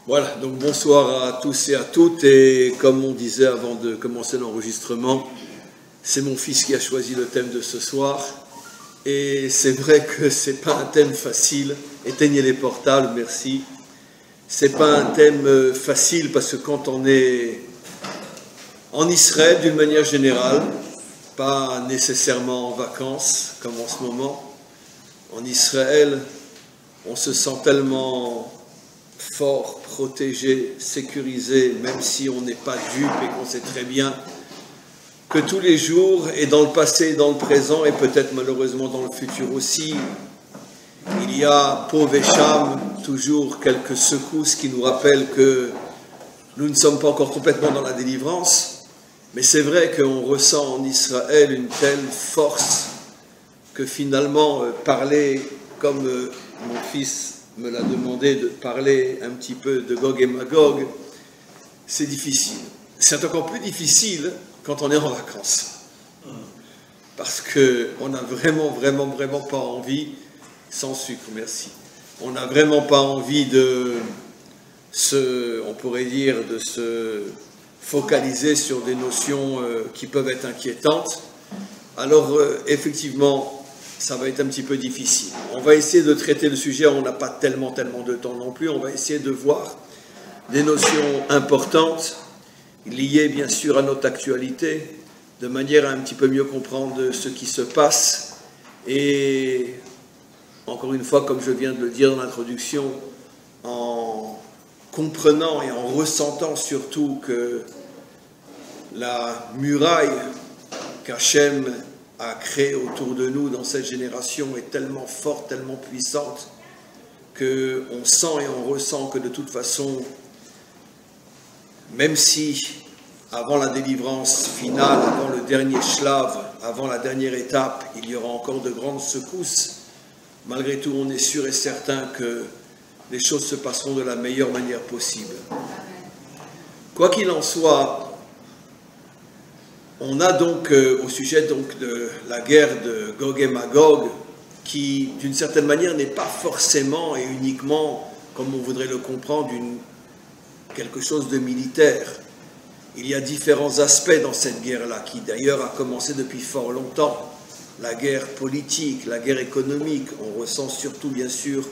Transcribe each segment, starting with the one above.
Voilà, donc bonsoir à tous et à toutes, et comme on disait avant de commencer l'enregistrement, c'est mon fils qui a choisi le thème de ce soir, et c'est vrai que c'est pas un thème facile. Éteignez les portables, merci. C'est pas un thème facile parce que quand on est en Israël d'une manière générale, pas nécessairement en vacances comme en ce moment, en Israël, on se sent tellement fort, protégé, sécurisé, même si on n'est pas dupe et qu'on sait très bien que tous les jours, et dans le passé et dans le présent, et peut-être malheureusement dans le futur aussi, il y a, pauvre Echam, toujours quelques secousses qui nous rappellent que nous ne sommes pas encore complètement dans la délivrance, mais c'est vrai qu'on ressent en Israël une telle force que finalement, parler comme mon fils me l'a demandé de parler un petit peu de Gog et Magog, c'est difficile. C'est encore plus difficile quand on est en vacances. Parce qu'on n'a vraiment pas envie, sans sucre, merci, on n'a vraiment pas envie on pourrait dire, de se focaliser sur des notions qui peuvent être inquiétantes. Alors, effectivement, ça va être un petit peu difficile. On va essayer de traiter le sujet, on n'a pas tellement de temps non plus, on va essayer de voir des notions importantes, liées bien sûr à notre actualité, de manière à un petit peu mieux comprendre ce qui se passe. Et encore une fois, comme je viens de le dire dans l'introduction, en comprenant et en ressentant surtout que la muraille qu'Hachem a créé autour de nous dans cette génération est tellement forte, tellement puissante, qu'on sent et on ressent que de toute façon, même si avant la délivrance finale, avant le dernier shlav, avant la dernière étape, il y aura encore de grandes secousses, malgré tout on est sûr et certain que les choses se passeront de la meilleure manière possible. Quoi qu'il en soit, on a donc au sujet donc de la guerre de Gog et Magog, qui d'une certaine manière n'est pas forcément et uniquement, comme on voudrait le comprendre, quelque chose de militaire. Il y a différents aspects dans cette guerre-là, qui d'ailleurs a commencé depuis fort longtemps. La guerre politique, la guerre économique, on ressent surtout bien sûr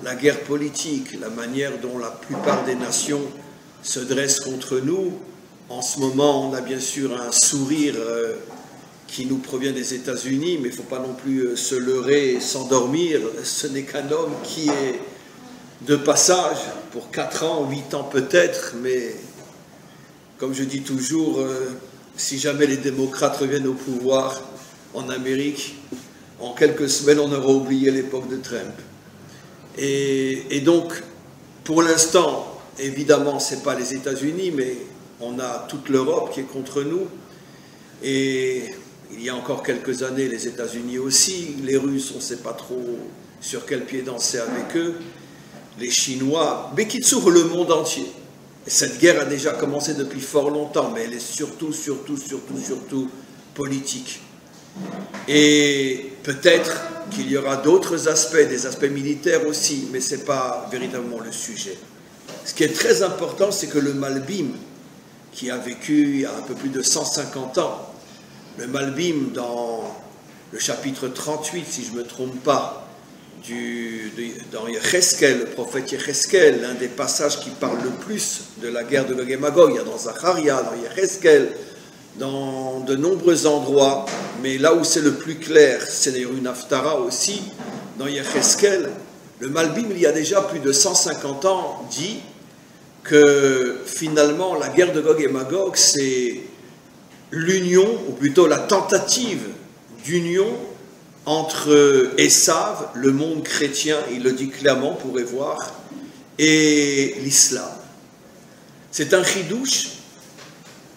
la guerre politique, la manière dont la plupart des nations se dressent contre nous. En ce moment, on a bien sûr un sourire qui nous provient des États-Unis, mais il ne faut pas non plus se leurrer et s'endormir. Ce n'est qu'un homme qui est de passage pour 4 ans, 8 ans peut-être, mais comme je dis toujours, si jamais les démocrates reviennent au pouvoir en Amérique, en quelques semaines, on aura oublié l'époque de Trump. Et donc, pour l'instant, évidemment, ce n'est pas les États-Unis, mais on a toute l'Europe qui est contre nous, et il y a encore quelques années, les États-Unis aussi, les Russes, on ne sait pas trop sur quel pied danser avec eux, les Chinois, Bekitsour, le monde entier. Et cette guerre a déjà commencé depuis fort longtemps, mais elle est surtout politique. Et peut-être qu'il y aura d'autres aspects, des aspects militaires aussi, mais ce n'est pas véritablement le sujet. Ce qui est très important, c'est que le Malbim, qui a vécu il y a un peu plus de 150 ans. Le Malbim, dans le chapitre 38, si je ne me trompe pas, dans Yecheskel, le prophète Yecheskel, l'un des passages qui parle le plus de la guerre de Gog et Magog, il y a dans Zacharia, dans Yecheskel, dans de nombreux endroits, mais là où c'est le plus clair, c'est d'ailleurs une Haftara aussi, dans Yecheskel, le Malbim, il y a déjà plus de 150 ans, dit que finalement la guerre de Gog et Magog, c'est l'union, ou plutôt la tentative d'union entre Esav, le monde chrétien, il le dit clairement, on pourrait voir, et l'islam. C'est un chidouche,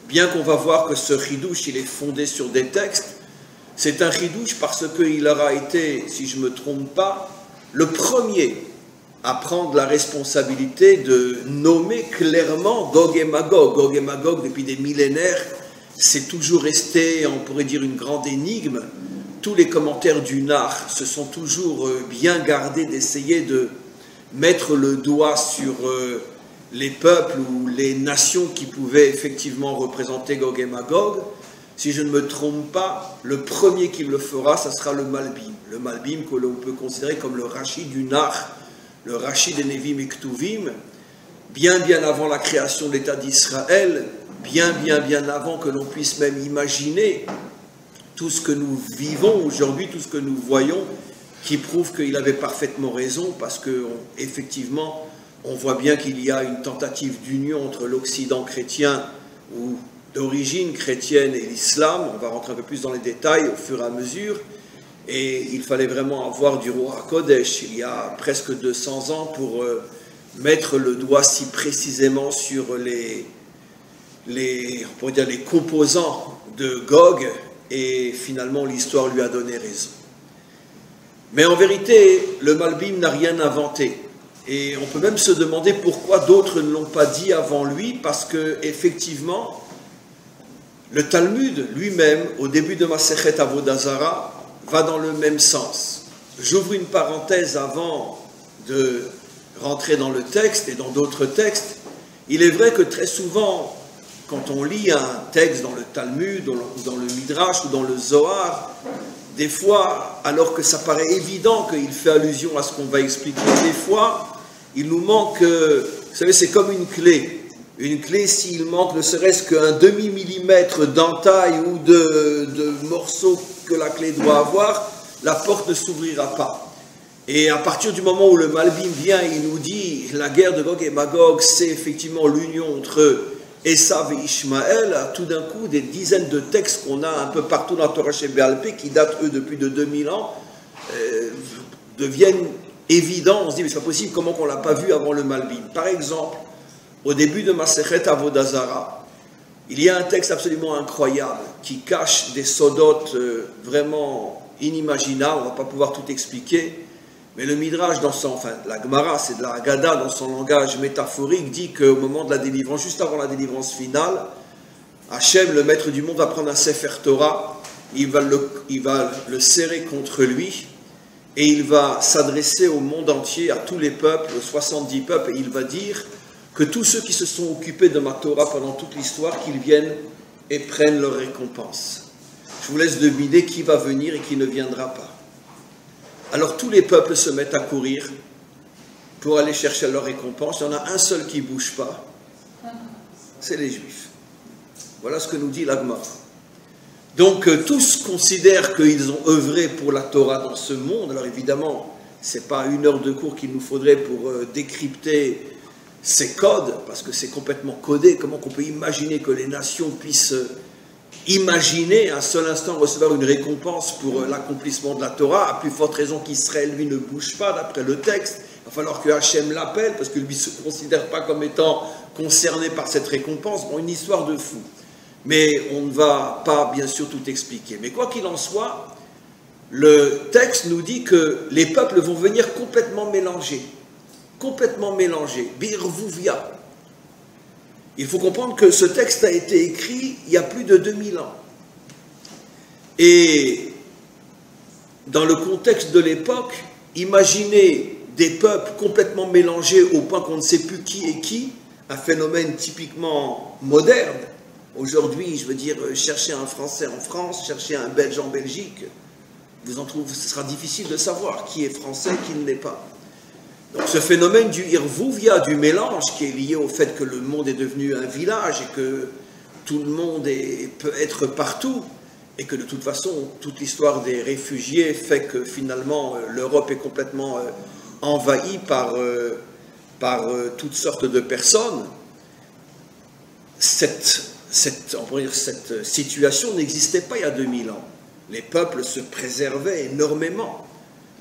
bien qu'on va voir que ce chidouche, il est fondé sur des textes, c'est un chidouche parce qu'il aura été, si je ne me trompe pas, le premier à prendre la responsabilité de nommer clairement Gog et Magog. Gog et Magog, depuis des millénaires, c'est toujours resté, on pourrait dire, une grande énigme. Tous les commentaires du Nar se sont toujours bien gardés d'essayer de mettre le doigt sur les peuples ou les nations qui pouvaient effectivement représenter Gog et Magog. Si je ne me trompe pas, le premier qui le fera, ça sera le Malbim. Le Malbim que l'on peut considérer comme le Rashi du Nar, le Rashi des Nevim et Ktuvim, bien avant la création de l'État d'Israël, bien avant que l'on puisse même imaginer tout ce que nous vivons aujourd'hui, tout ce que nous voyons, qui prouve qu'il avait parfaitement raison, parce qu'effectivement, on voit bien qu'il y a une tentative d'union entre l'Occident chrétien, ou d'origine chrétienne, et l'islam. On va rentrer un peu plus dans les détails au fur et à mesure, et il fallait vraiment avoir du roi Kodesh, il y a presque 200 ans, pour mettre le doigt si précisément sur les composants de Gog, et finalement l'histoire lui a donné raison. Mais en vérité, le Malbim n'a rien inventé. Et on peut même se demander pourquoi d'autres ne l'ont pas dit avant lui, parce que effectivement, le Talmud lui-même, au début de Masechet Avodah Zara, va dans le même sens. J'ouvre une parenthèse avant de rentrer dans le texte et dans d'autres textes. Il est vrai que très souvent, quand on lit un texte dans le Talmud, ou dans le Midrash, ou dans le Zohar, des fois, alors que ça paraît évident qu'il fait allusion à ce qu'on va expliquer, des fois, il nous manque, vous savez, c'est comme une clé. Une clé, s'il manque ne serait-ce qu'un demi-millimètre d'entaille ou de morceau que la clé doit avoir, la porte ne s'ouvrira pas. Et à partir du moment où le Malbim vient, il nous dit, la guerre de Gog et Magog, c'est effectivement l'union entre Esav et Ishmaël, tout d'un coup, des dizaines de textes qu'on a un peu partout dans la Torah chez Béalpé, qui datent, eux, depuis de 2000 ans, deviennent évidents. On se dit, mais c'est pas possible, comment qu'on ne l'a pas vu avant le Malbim? Par exemple, au début de Masechet Avodah Zara, il y a un texte absolument incroyable, qui cache des sodotes vraiment inimaginables, on ne va pas pouvoir tout expliquer, mais le Midrash, la Gemara, c'est de la Haggadah, dans son langage métaphorique, dit qu'au moment de la délivrance, juste avant la délivrance finale, Hachem, le maître du monde, va prendre un Sefer Torah, il va le serrer contre lui, et il va s'adresser au monde entier, à tous les peuples, aux 70 peuples, et il va dire que tous ceux qui se sont occupés de ma Torah pendant toute l'histoire, qu'ils viennent et prennent leur récompense. Je vous laisse deviner qui va venir et qui ne viendra pas. Alors tous les peuples se mettent à courir pour aller chercher leur récompense. Il y en a un seul qui ne bouge pas, c'est les Juifs. Voilà ce que nous dit l'Agma. Donc tous considèrent qu'ils ont œuvré pour la Torah dans ce monde. Alors évidemment, ce n'est pas 1 heure de cours qu'il nous faudrait pour décrypter ces codes, parce que c'est complètement codé. Comment qu'on peut imaginer que les nations puissent imaginer un seul instant recevoir une récompense pour l'accomplissement de la Torah, à plus forte raison qu'Israël, lui, ne bouge pas, d'après le texte. Il va falloir que Hachem l'appelle, parce que lui ne se considère pas comme étant concerné par cette récompense. Bon, une histoire de fou. Mais on ne va pas, bien sûr, tout expliquer. Mais quoi qu'il en soit, le texte nous dit que les peuples vont venir complètement mélangés. Complètement mélangés. Birvouvia. Il faut comprendre que ce texte a été écrit il y a plus de 2000 ans. Et dans le contexte de l'époque, imaginez des peuples complètement mélangés au point qu'on ne sait plus qui est qui, un phénomène typiquement moderne. Aujourd'hui, je veux dire, chercher un Français en France, chercher un Belge en Belgique, vous en trouvez, ce sera difficile de savoir qui est français, qui ne l'est pas. Donc ce phénomène du Irvouvia, du mélange, qui est lié au fait que le monde est devenu un village et que tout le monde peut être partout, et que de toute façon, toute l'histoire des réfugiés fait que finalement l'Europe est complètement envahie par toutes sortes de personnes. Cette situation n'existait pas il y a 2000 ans. Les peuples se préservaient énormément.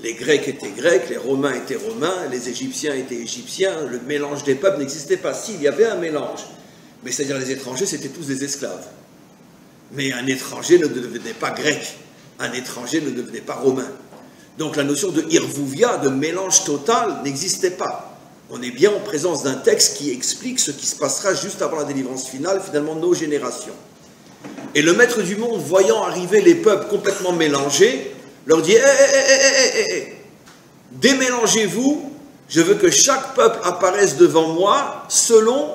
Les Grecs étaient Grecs, les Romains étaient Romains, les Égyptiens étaient Égyptiens. Le mélange des peuples n'existait pas. Si, il y avait un mélange. Mais c'est-à-dire les étrangers, c'était tous des esclaves. Mais un étranger ne devenait pas grec. Un étranger ne devenait pas romain. Donc la notion de Irvouvia, de mélange total, n'existait pas. On est bien en présence d'un texte qui explique ce qui se passera juste avant la délivrance finale, finalement nos générations. Et le maître du monde, voyant arriver les peuples complètement mélangés, leur dit « démélangez-vous Je veux que chaque peuple apparaisse devant moi selon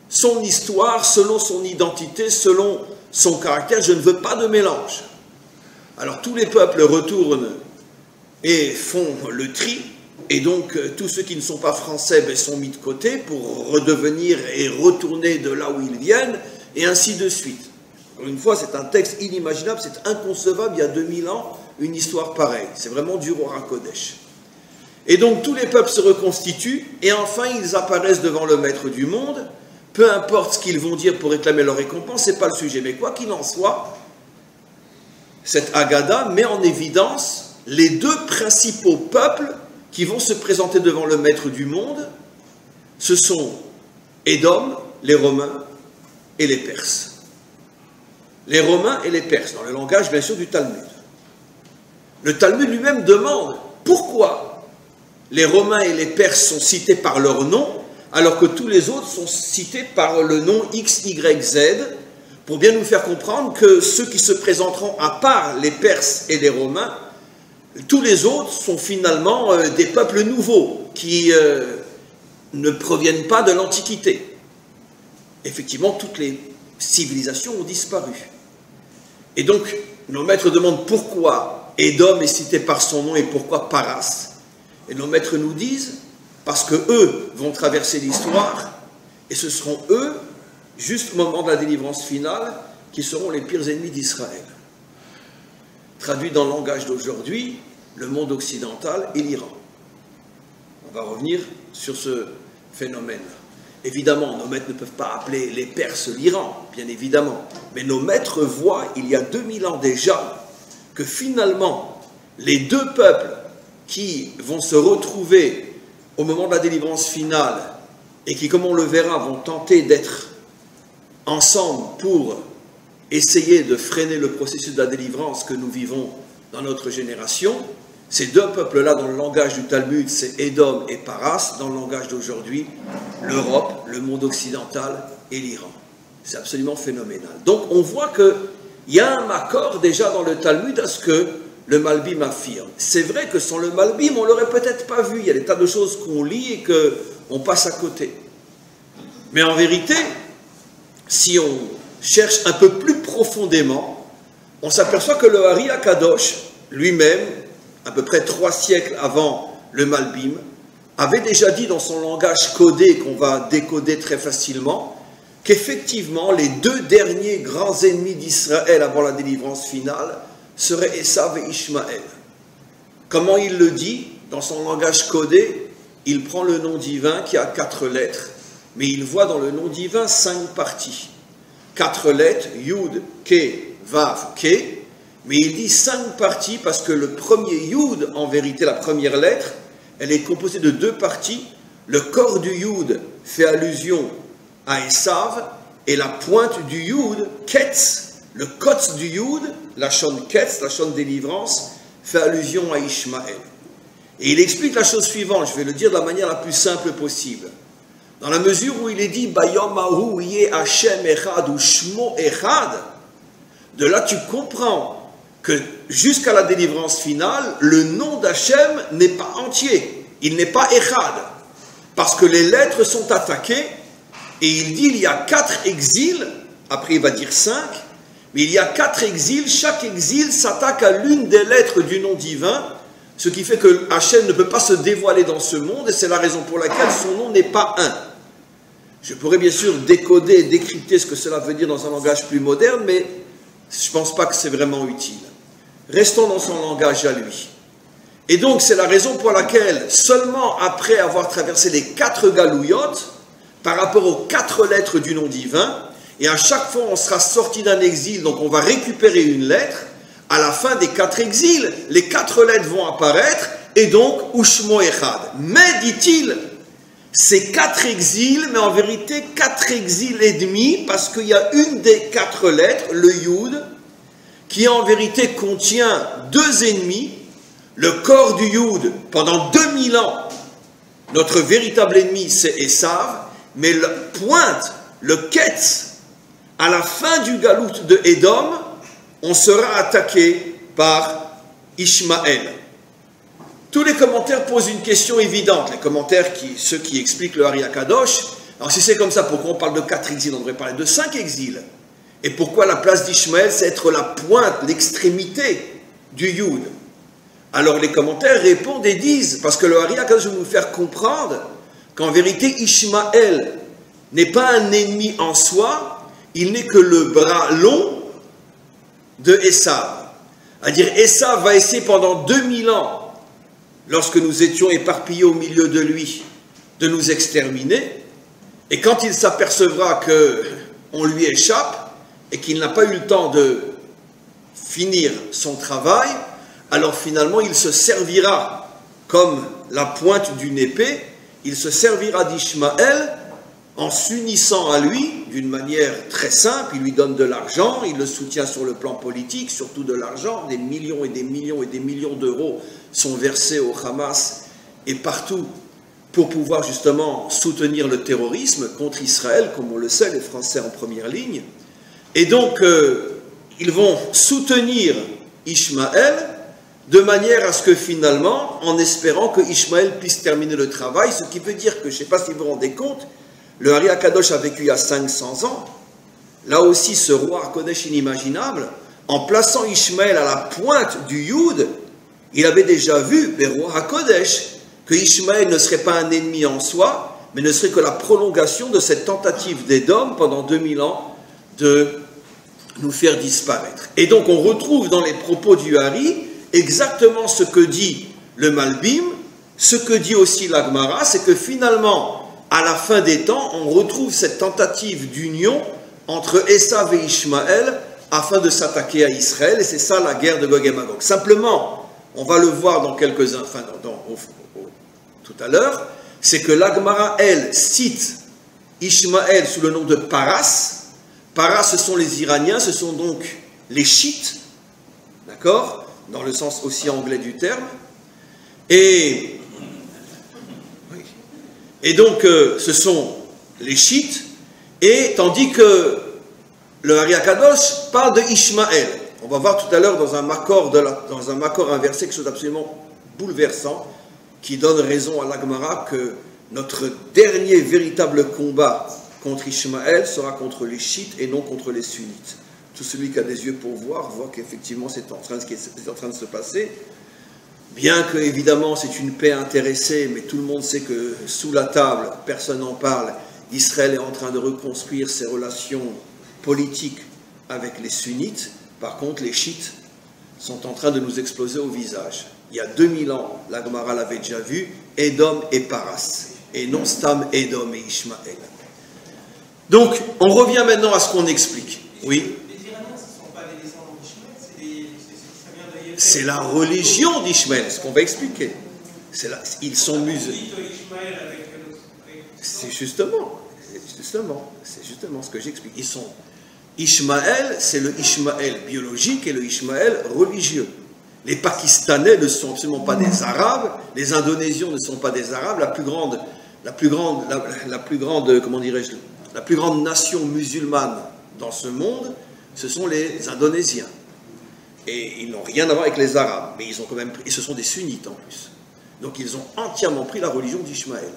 son histoire, selon son identité, selon son caractère. Je ne veux pas de mélange. Alors tous les peuples retournent et font le tri, et donc tous ceux qui ne sont pas français sont mis de côté pour redevenir et retourner de là où ils viennent, et ainsi de suite. Encore une fois, c'est un texte inimaginable, c'est inconcevable, il y a 2000 ans, une histoire pareille. C'est vraiment du Roi Kodesh. Et donc tous les peuples se reconstituent, et enfin ils apparaissent devant le Maître du monde. Peu importe ce qu'ils vont dire pour réclamer leur récompense, ce n'est pas le sujet. Mais quoi qu'il en soit, cette Haggadah met en évidence les deux principaux peuples qui vont se présenter devant le Maître du monde. Ce sont Édom, les Romains et les Perses. Les Romains et les Perses, dans le langage bien sûr du Talmud. Le Talmud lui-même demande pourquoi les Romains et les Perses sont cités par leur nom, alors que tous les autres sont cités par le nom X, Y, Z, pour bien nous faire comprendre que ceux qui se présenteront à part les Perses et les Romains, tous les autres sont finalement des peuples nouveaux qui ne proviennent pas de l'Antiquité. Effectivement, toutes les civilisations ont disparu. Et donc, nos maîtres demandent pourquoi Édom est cité par son nom et pourquoi Paras. Et nos maîtres nous disent, parce que eux vont traverser l'histoire, et ce seront eux, juste au moment de la délivrance finale, qui seront les pires ennemis d'Israël. Traduit dans le langage d'aujourd'hui, le monde occidental et l'Iran. On va revenir sur ce phénomène-là. Évidemment, nos maîtres ne peuvent pas appeler les Perses l'Iran, bien évidemment. Mais nos maîtres voient, il y a 2000 ans déjà, que finalement, les deux peuples qui vont se retrouver au moment de la délivrance finale et qui, comme on le verra, vont tenter d'être ensemble pour essayer de freiner le processus de la délivrance que nous vivons dans notre génération, ces deux peuples-là, dans le langage du Talmud, c'est Édom et Paras, dans le langage d'aujourd'hui, l'Europe, le monde occidental et l'Iran. C'est absolument phénoménal. Donc on voit qu'il y a un accord déjà dans le Talmud à ce que le Malbim affirme. C'est vrai que sans le Malbim, on ne l'aurait peut-être pas vu. Il y a des tas de choses qu'on lit et qu'on passe à côté. Mais en vérité, si on cherche un peu plus profondément, on s'aperçoit que le Hari HaKadosh, lui-même, à peu près 3 siècles avant le Malbim, avait déjà dit dans son langage codé, qu'on va décoder très facilement, qu'effectivement, les deux derniers grands ennemis d'Israël avant la délivrance finale seraient Esav et Ishmaël. Comment il le dit? Dans son langage codé, il prend le nom divin qui a 4 lettres, mais il voit dans le nom divin 5 parties. 4 lettres, Yud, Ke, Vav, Ke, mais il dit 5 parties parce que le premier Yud, en vérité la première lettre, elle est composée de 2 parties. Le corps du Yud fait allusion à Esav et la pointe du Yud, Ketz, le Kotz du Yud, la Shon Ketz, la Shon délivrance, fait allusion à Ishmaël. Et il explique la chose suivante, je vais le dire de la manière la plus simple possible. Dans la mesure où il est dit Bayom Ahu Yeh Hashem Echad ou Shmo Echad, de là tu comprends que jusqu'à la délivrance finale, le nom d'Hachem n'est pas entier, il n'est pas Echad, parce que les lettres sont attaquées, et il dit il y a 4 exils, après il va dire 5, mais il y a 4 exils, chaque exil s'attaque à l'une des lettres du nom divin, ce qui fait que Hachem ne peut pas se dévoiler dans ce monde, et c'est la raison pour laquelle son nom n'est pas un. Je pourrais bien sûr décoder et décrypter ce que cela veut dire dans un langage plus moderne, mais je ne pense pas que c'est vraiment utile. Restons dans son langage à lui. Et donc, c'est la raison pour laquelle, seulement après avoir traversé les 4 galouillotes, par rapport aux 4 lettres du nom divin, et à chaque fois on sera sorti d'un exil, donc on va récupérer une lettre, à la fin des 4 exils, les 4 lettres vont apparaître, et donc, Ushmo Echad. Mais, dit-il, c'est 4 exils, mais en vérité 4 exils et demi, parce qu'il y a une des 4 lettres, le Yud, qui en vérité contient 2 ennemis, le corps du Yud, pendant 2000 ans, notre véritable ennemi c'est Esav, mais la pointe, le Ketz, à la fin du galout de Édom, on sera attaqué par Ishmaël. tous les commentaires posent une question évidente. Les commentaires, ceux qui expliquent le Hari Akadosh, alors si c'est comme ça, pourquoi on parle de 4 exils? On devrait parler de 5 exils. Et pourquoi la place d'Ishmaël, c'est être la pointe, l'extrémité du Yud? Alors les commentaires répondent et disent, parce que le Hari Akadosh veut nous faire comprendre qu'en vérité, Ishmaël n'est pas un ennemi en soi, il n'est que le bras long de Esav. C'est-à-dire, Esav va essayer pendant 2000 ans, lorsque nous étions éparpillés au milieu de lui, de nous exterminer. Et quand il s'apercevra qu'on lui échappe et qu'il n'a pas eu le temps de finir son travail, alors finalement il se servira comme la pointe d'une épée, il se servira d'Ishmaël en s'unissant à lui d'une manière très simple. Il lui donne de l'argent, il le soutient sur le plan politique, surtout de l'argent, des millions et des millions et des millions d'euros sont versés au Hamas et partout pour pouvoir justement soutenir le terrorisme contre Israël, comme on le sait, les Français en première ligne. Et donc, ils vont soutenir Ishmaël de manière à ce que finalement, en espérant que Ishmaël puisse terminer le travail, ce qui veut dire que, je ne sais pas si vous vous rendez compte, le Hari Akadosh a vécu il y a 500 ans. Là aussi, ce roi Kodesh inimaginable, en plaçant Ishmaël à la pointe du Yud, il avait déjà vu, le roi Kodesh, que Ishmaël ne serait pas un ennemi en soi, mais ne serait que la prolongation de cette tentative d'Édom pendant 2000 ans de nous faire disparaître. Et donc on retrouve dans les propos du Hari exactement ce que dit le Malbim, ce que dit aussi l'Agmara, c'est que finalement, à la fin des temps, on retrouve cette tentative d'union entre Esav et Ishmaël afin de s'attaquer à Israël, et c'est ça la guerre de Gog et Magog. Simplement, on va le voir dans quelques tout à l'heure, c'est que l'Agmara, elle, cite Ishmaël sous le nom de Paras. Paras, ce sont les Iraniens, ce sont donc les Chiites, d'accord, dans le sens aussi anglais du terme. Et donc, ce sont les Chiites, et tandis que le Hari Akadosh parle de Ishmaël. On va voir tout à l'heure dans un Makor inversé, quelque chose d'absolument bouleversant, qui donne raison à l'Agmara que notre dernier véritable combat contre Ishmaël sera contre les Chiites et non contre les Sunnites. Tout celui qui a des yeux pour voir, voit qu'effectivement c'est en train de se passer. Bien que, évidemment, c'est une paix intéressée, mais tout le monde sait que sous la table, personne n'en parle, Israël est en train de reconstruire ses relations politiques avec les Sunnites. Par contre, les Chiites sont en train de nous exploser au visage. Il y a 2000 ans, la Gemara l'avait déjà vu, Édom et Paras, et non Stam, Édom et Ishmaël. Donc, on revient maintenant à ce qu'on explique. Oui. Les Iraniens, ce ne sont pas des descendants d'Ishmaël, ça vient de... C'est la religion d'Ishmaël, ce qu'on va expliquer. Ils sont musulmans. C'est justement ce que j'explique. Ishmaël, c'est le Ishmaël biologique et le Ishmaël religieux. Les Pakistanais ne sont absolument pas des Arabes, les Indonésiens ne sont pas des Arabes, la plus grande nation musulmane dans ce monde, ce sont les Indonésiens. Et ils n'ont rien à voir avec les Arabes, mais ils ont quand même pris, et ce sont des sunnites en plus. Donc ils ont entièrement pris la religion d'Ishmaël.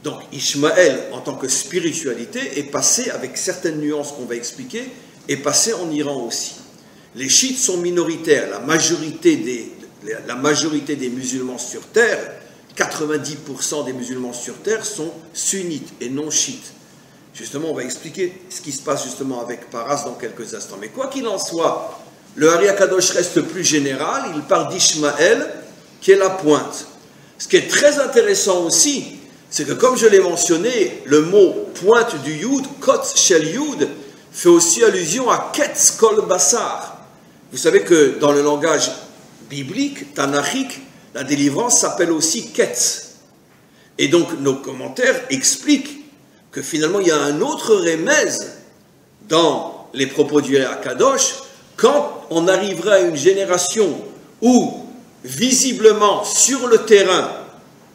Donc Ishmaël, en tant que spiritualité, est passé, avec certaines nuances qu'on va expliquer, est passé en Iran aussi. Les chiites sont minoritaires, la majorité des musulmans sur terre, 90% des musulmans sur terre sont sunnites et non chiites. Justement, on va expliquer ce qui se passe justement avec Paras dans quelques instants. Mais quoi qu'il en soit, le Hari Akadosh reste plus général, il parle d'Ishmaël, qui est la pointe. Ce qui est très intéressant aussi, c'est que comme je l'ai mentionné, le mot pointe du Yud, Kotz Shel Yud, fait aussi allusion à Ketz Kol Basar. Vous savez que dans le langage biblique, tanachique, la délivrance s'appelle aussi Ketz. Et donc nos commentaires expliquent que finalement il y a un autre remèze dans les propos du Hari Akadosh, quand on arrivera à une génération où, visiblement, sur le terrain,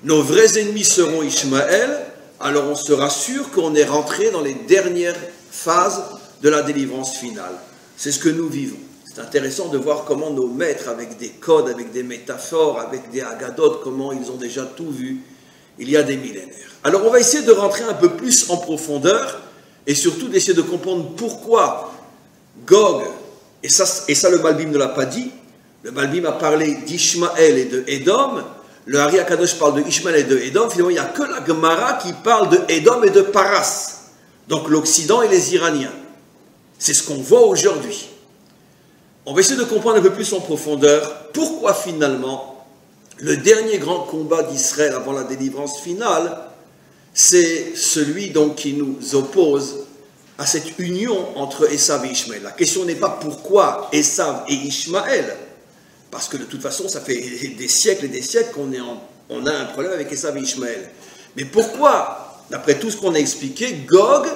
nos vrais ennemis seront Ishmaël, alors on sera sûr qu'on est rentré dans les dernières phases de la délivrance finale. C'est ce que nous vivons. C'est intéressant de voir comment nos maîtres, avec des codes, avec des métaphores, avec des agadotes, comment ils ont déjà tout vu il y a des millénaires. Alors on va essayer de rentrer un peu plus en profondeur et surtout d'essayer de comprendre pourquoi Gog, et ça le Malbim ne l'a pas dit, le Malbim a parlé d'Ishmaël et de Édom, le Hari Akadosh parle de Ishmaël et de Édom, finalement il n'y a que la Gemara qui parle de Édom et de Paras, donc l'Occident et les Iraniens. C'est ce qu'on voit aujourd'hui. On va essayer de comprendre un peu plus en profondeur pourquoi finalement le dernier grand combat d'Israël avant la délivrance finale, c'est celui donc qui nous oppose à cette union entre Esav et Ishmaël. La question n'est pas pourquoi Esav et Ishmaël, parce que de toute façon ça fait des siècles et des siècles qu'on a un problème avec Esav et Ishmaël. Mais pourquoi, d'après tout ce qu'on a expliqué, Gog,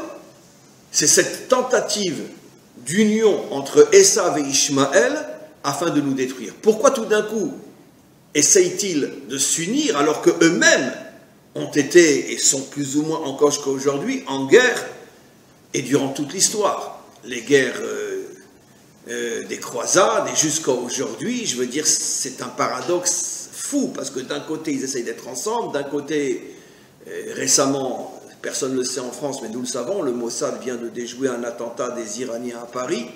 c'est cette tentative d'union entre Esav et Ishmaël afin de nous détruire. Pourquoi tout d'un coup essayent-ils de s'unir alors qu'eux-mêmes ont été et sont plus ou moins encore jusqu'à aujourd'hui en guerre et durant toute l'histoire. Les guerres des croisades et jusqu'à aujourd'hui, je veux dire, c'est un paradoxe fou parce que d'un côté ils essayent d'être ensemble, d'un côté récemment, personne ne le sait en France, mais nous le savons, le Mossad vient de déjouer un attentat des Iraniens à Paris.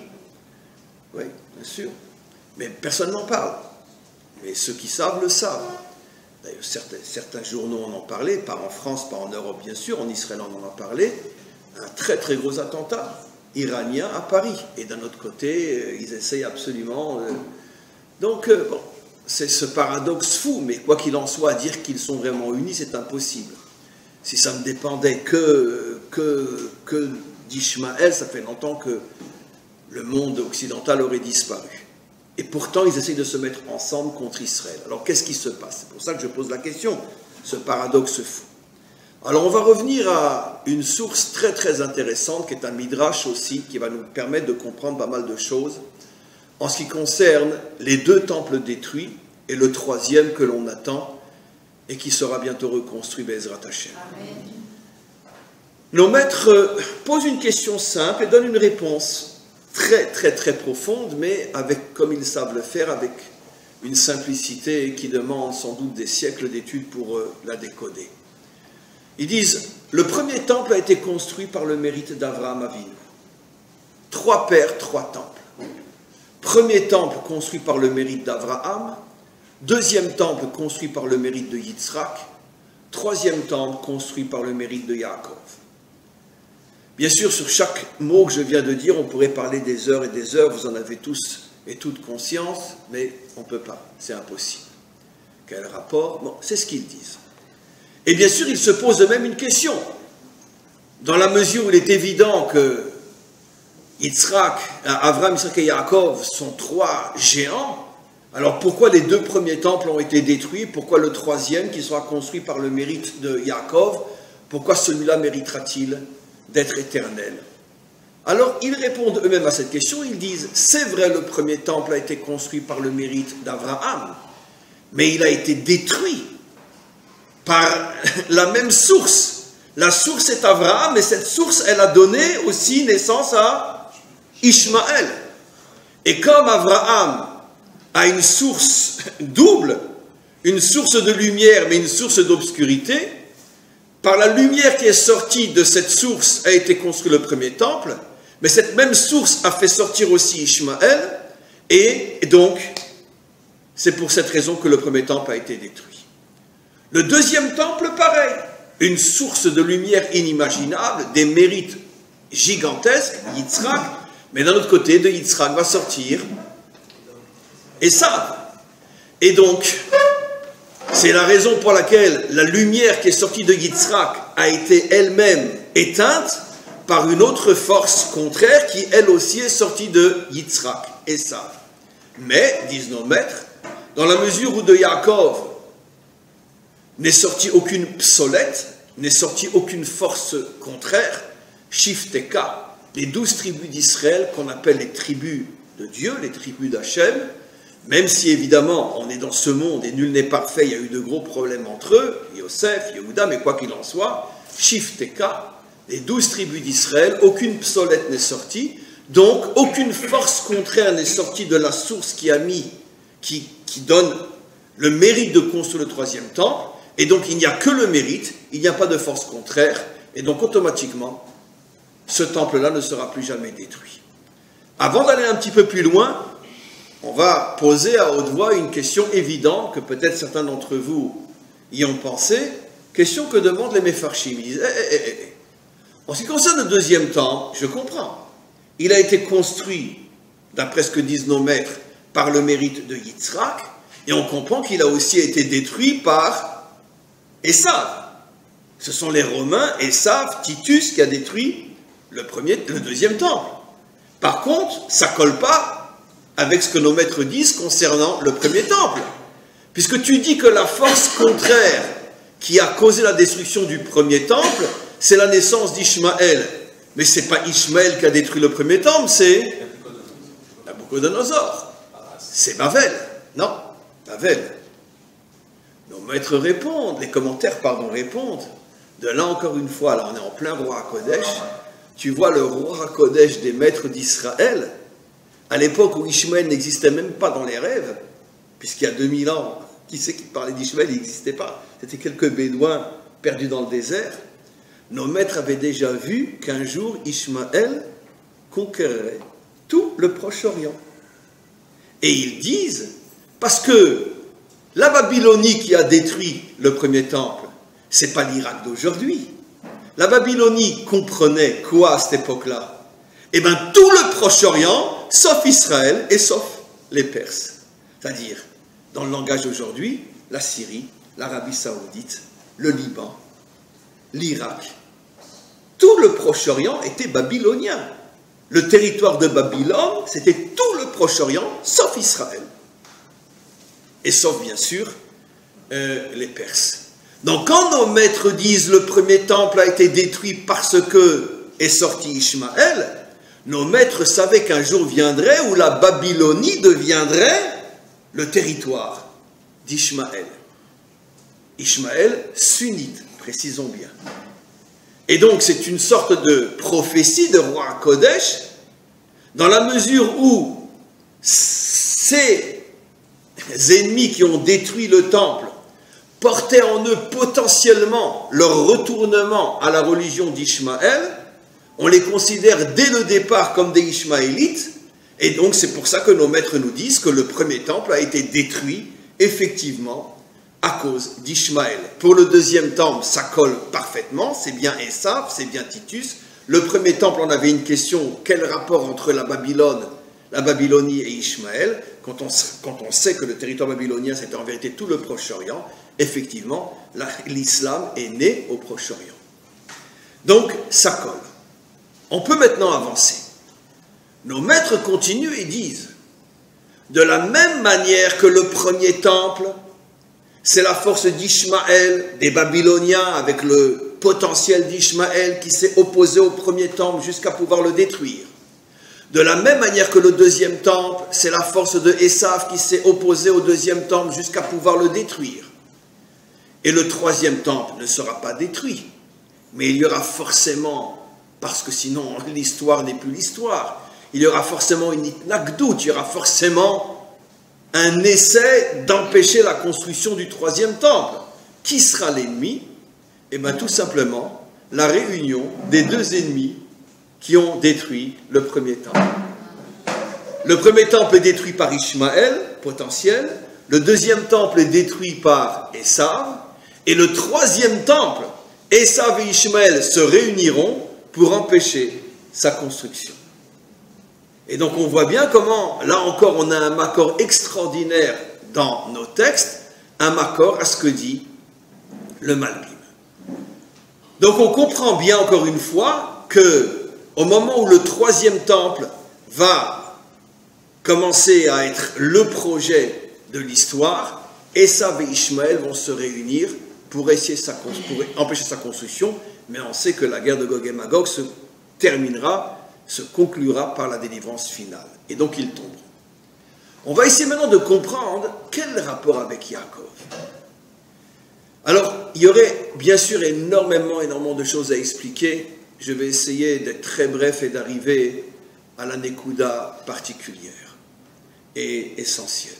Oui, bien sûr. Mais personne n'en parle. Mais ceux qui savent le savent. D'ailleurs, certains journaux en ont parlé, pas en France, pas en Europe, bien sûr, en Israël on en a parlé. Un très très gros attentat iranien à Paris. Et d'un autre côté, ils essayent absolument... Donc, bon, c'est ce paradoxe fou, mais quoi qu'il en soit, dire qu'ils sont vraiment unis, c'est impossible. Si ça ne dépendait que d'Ishmaël, ça fait longtemps que le monde occidental aurait disparu. Et pourtant, ils essayent de se mettre ensemble contre Israël. Alors, qu'est-ce qui se passe? C'est pour ça que je pose la question, ce paradoxe fou. Alors, on va revenir à une source très très intéressante, qui est un midrash aussi, qui va nous permettre de comprendre pas mal de choses, en ce qui concerne les deux temples détruits, et le troisième que l'on attend, et qui sera bientôt reconstruit, Be'ezrat Hashem. Nos maîtres posent une question simple et donnent une réponse très très très profonde, mais avec, comme ils savent le faire, avec une simplicité qui demande sans doute des siècles d'études pour la décoder. Ils disent, le premier temple a été construit par le mérite d'Avraham Avinu. 3 pères, 3 temples. Premier temple construit par le mérite d'Avraham, deuxième temple construit par le mérite de Yitzhak, troisième temple construit par le mérite de Yaakov. Bien sûr, sur chaque mot que je viens de dire, on pourrait parler des heures et des heures, vous en avez tous et toutes conscience, mais on ne peut pas, c'est impossible. Quel rapport? Bon, c'est ce qu'ils disent. Et bien sûr, ils se posent eux-mêmes une question. Dans la mesure où il est évident que Avraham, Yitzhak et Yaakov sont 3 géants, alors pourquoi les 2 premiers temples ont été détruits? Pourquoi le troisième, qui sera construit par le mérite de Yaakov, pourquoi celui-là méritera-t-il d'être éternel? Alors ils répondent eux-mêmes à cette question, ils disent, c'est vrai, le premier temple a été construit par le mérite d'Avraham, mais il a été détruit par la même source. La source est Avraham, et cette source, elle a donné aussi naissance à Ishmaël. Et comme Avraham a une source double, une source de lumière, mais une source d'obscurité, par la lumière qui est sortie de cette source a été construit le premier temple, mais cette même source a fait sortir aussi Ishmaël, et donc, c'est pour cette raison que le premier temple a été détruit. Le deuxième temple, pareil, une source de lumière inimaginable, des mérites gigantesques, Yitzhak, mais d'un autre côté, de Yitzhak va sortir Esav. Et donc, c'est la raison pour laquelle la lumière qui est sortie de Yitzhak a été elle-même éteinte par une autre force contraire qui, elle aussi, est sortie de Yitzhak, Esav. Mais, disent nos maîtres, dans la mesure où de Yaakov n'est sortie aucune psolète, n'est sortie aucune force contraire, Shifteka, les 12 tribus d'Israël qu'on appelle les tribus de Dieu, les tribus d'Hachem, même si évidemment on est dans ce monde et nul n'est parfait, il y a eu de gros problèmes entre eux, Yosef, Yehuda, mais quoi qu'il en soit, Shifteka, les 12 tribus d'Israël, aucune psolète n'est sortie, Donc, aucune force contraire n'est sortie de la source qui donne le mérite de construire le troisième temple. Et donc, il n'y a que le mérite, il n'y a pas de force contraire. Et donc, automatiquement, ce temple-là ne sera plus jamais détruit. Avant d'aller un petit peu plus loin, on va poser à haute voix une question évidente que peut-être certains d'entre vous y ont pensé. Question que demandent les Mefarchim. Ils disent, en ce qui concerne le deuxième temple, je comprends. Il a été construit, d'après ce que disent nos maîtres, par le mérite de Yitzhak, et on comprend qu'il a aussi été détruit par Esav. Ce sont les Romains, Esav, Titus, qui a détruit le deuxième temple. Par contre, ça ne colle pas avec ce que nos maîtres disent concernant le premier temple. Puisque tu dis que la force contraire qui a causé la destruction du premier temple, c'est la naissance d'Ishmaël. Mais ce n'est pas Ishmaël qui a détruit le premier temple, c'est Nabuchodonosor. C'est Babel. Non, Babel. Nos maîtres répondent, les commentaires, répondent. De là, encore une fois, là, on est en plein roi HaKodesh. Tu vois le roi HaKodesh des maîtres d'Israël, à l'époque où Ishmaël n'existait même pas dans les rêves, puisqu'il y a 2000 ans, qui sait qui parlait d'Ishmaël, il n'existait pas. C'était quelques bédouins perdus dans le désert. Nos maîtres avaient déjà vu qu'un jour, Ishmaël conquérait tout le Proche-Orient. Et ils disent, parce que la Babylonie qui a détruit le premier temple, ce n'est pas l'Irak d'aujourd'hui. La Babylonie comprenait quoi à cette époque-là? Eh bien, tout le Proche-Orient, sauf Israël et sauf les Perses. C'est-à-dire, dans le langage d'aujourd'hui, la Syrie, l'Arabie Saoudite, le Liban, l'Irak. Tout le Proche-Orient était babylonien. Le territoire de Babylone, c'était tout le Proche-Orient, sauf Israël. Et sauf, bien sûr, les Perses. Donc, quand nos maîtres disent le premier temple a été détruit parce que est sorti Ishmaël, nos maîtres savaient qu'un jour viendrait où la Babylonie deviendrait le territoire d'Ishmaël. Ishmaël sunnite, précisons bien. Et donc, c'est une sorte de prophétie de roi HaKodesh, dans la mesure où ces ennemis qui ont détruit le temple portaient en eux potentiellement leur retournement à la religion d'Ishmaël, on les considère dès le départ comme des Ishmaélites, et donc c'est pour ça que nos maîtres nous disent que le premier temple a été détruit, effectivement, à cause d'Ishmaël. Pour le deuxième temple, ça colle parfaitement, c'est bien Esav, c'est bien Titus. Le premier temple, on avait une question, quel rapport entre la Babylonie et Ishmaël? Quand on sait que le territoire babylonien, c'était en vérité tout le Proche-Orient, effectivement, l'islam est né au Proche-Orient. Donc, ça colle. On peut maintenant avancer. Nos maîtres continuent et disent, de la même manière que le premier temple, c'est la force d'Ishmaël, des Babyloniens, avec le potentiel d'Ishmaël qui s'est opposé au premier temple jusqu'à pouvoir le détruire. De la même manière que le deuxième temple, c'est la force de Esav qui s'est opposé au deuxième temple jusqu'à pouvoir le détruire. Et le troisième temple ne sera pas détruit, mais il y aura forcément, parce que sinon l'histoire n'est plus l'histoire, il y aura forcément une itnakdout, il y aura forcément un essai d'empêcher la construction du troisième temple. Qui sera l'ennemi? Eh bien tout simplement la réunion des deux ennemis qui ont détruit le premier temple. Le premier temple est détruit par Ishmaël, potentiel, le deuxième temple est détruit par Esav, et le troisième temple, Esav et Ishmaël se réuniront pour empêcher sa construction. Et donc on voit bien comment, là encore, on a un maccord extraordinaire dans nos textes, un maccord à ce que dit le Malbim. Donc on comprend bien encore une fois que au moment où le troisième temple va commencer à être le projet de l'histoire, Esav et Ishmaël vont se réunir pour empêcher sa construction, mais on sait que la guerre de Gog et Magog se conclura par la délivrance finale. Et donc ils tomberont. On va essayer maintenant de comprendre quel rapport avec Yaakov. Alors, il y aurait bien sûr énormément de choses à expliquer. Je vais essayer d'être très bref et d'arriver à la Nekuda particulière et essentielle.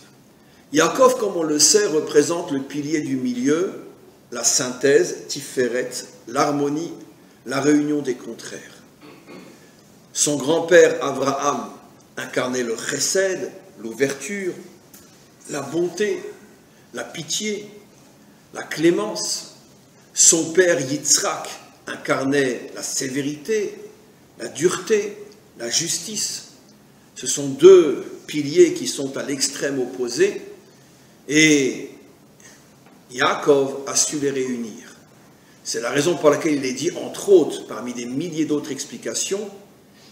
Yaakov, comme on le sait, représente le pilier du milieu, la synthèse, Tiferet, l'harmonie, la réunion des contraires. Son grand-père Abraham incarnait le chesed, l'ouverture, la bonté, la pitié, la clémence. Son père Yitzhak incarnait la sévérité, la dureté, la justice. Ce sont deux piliers qui sont à l'extrême opposé et Yaakov a su les réunir. C'est la raison pour laquelle il est dit, entre autres, parmi des milliers d'autres explications,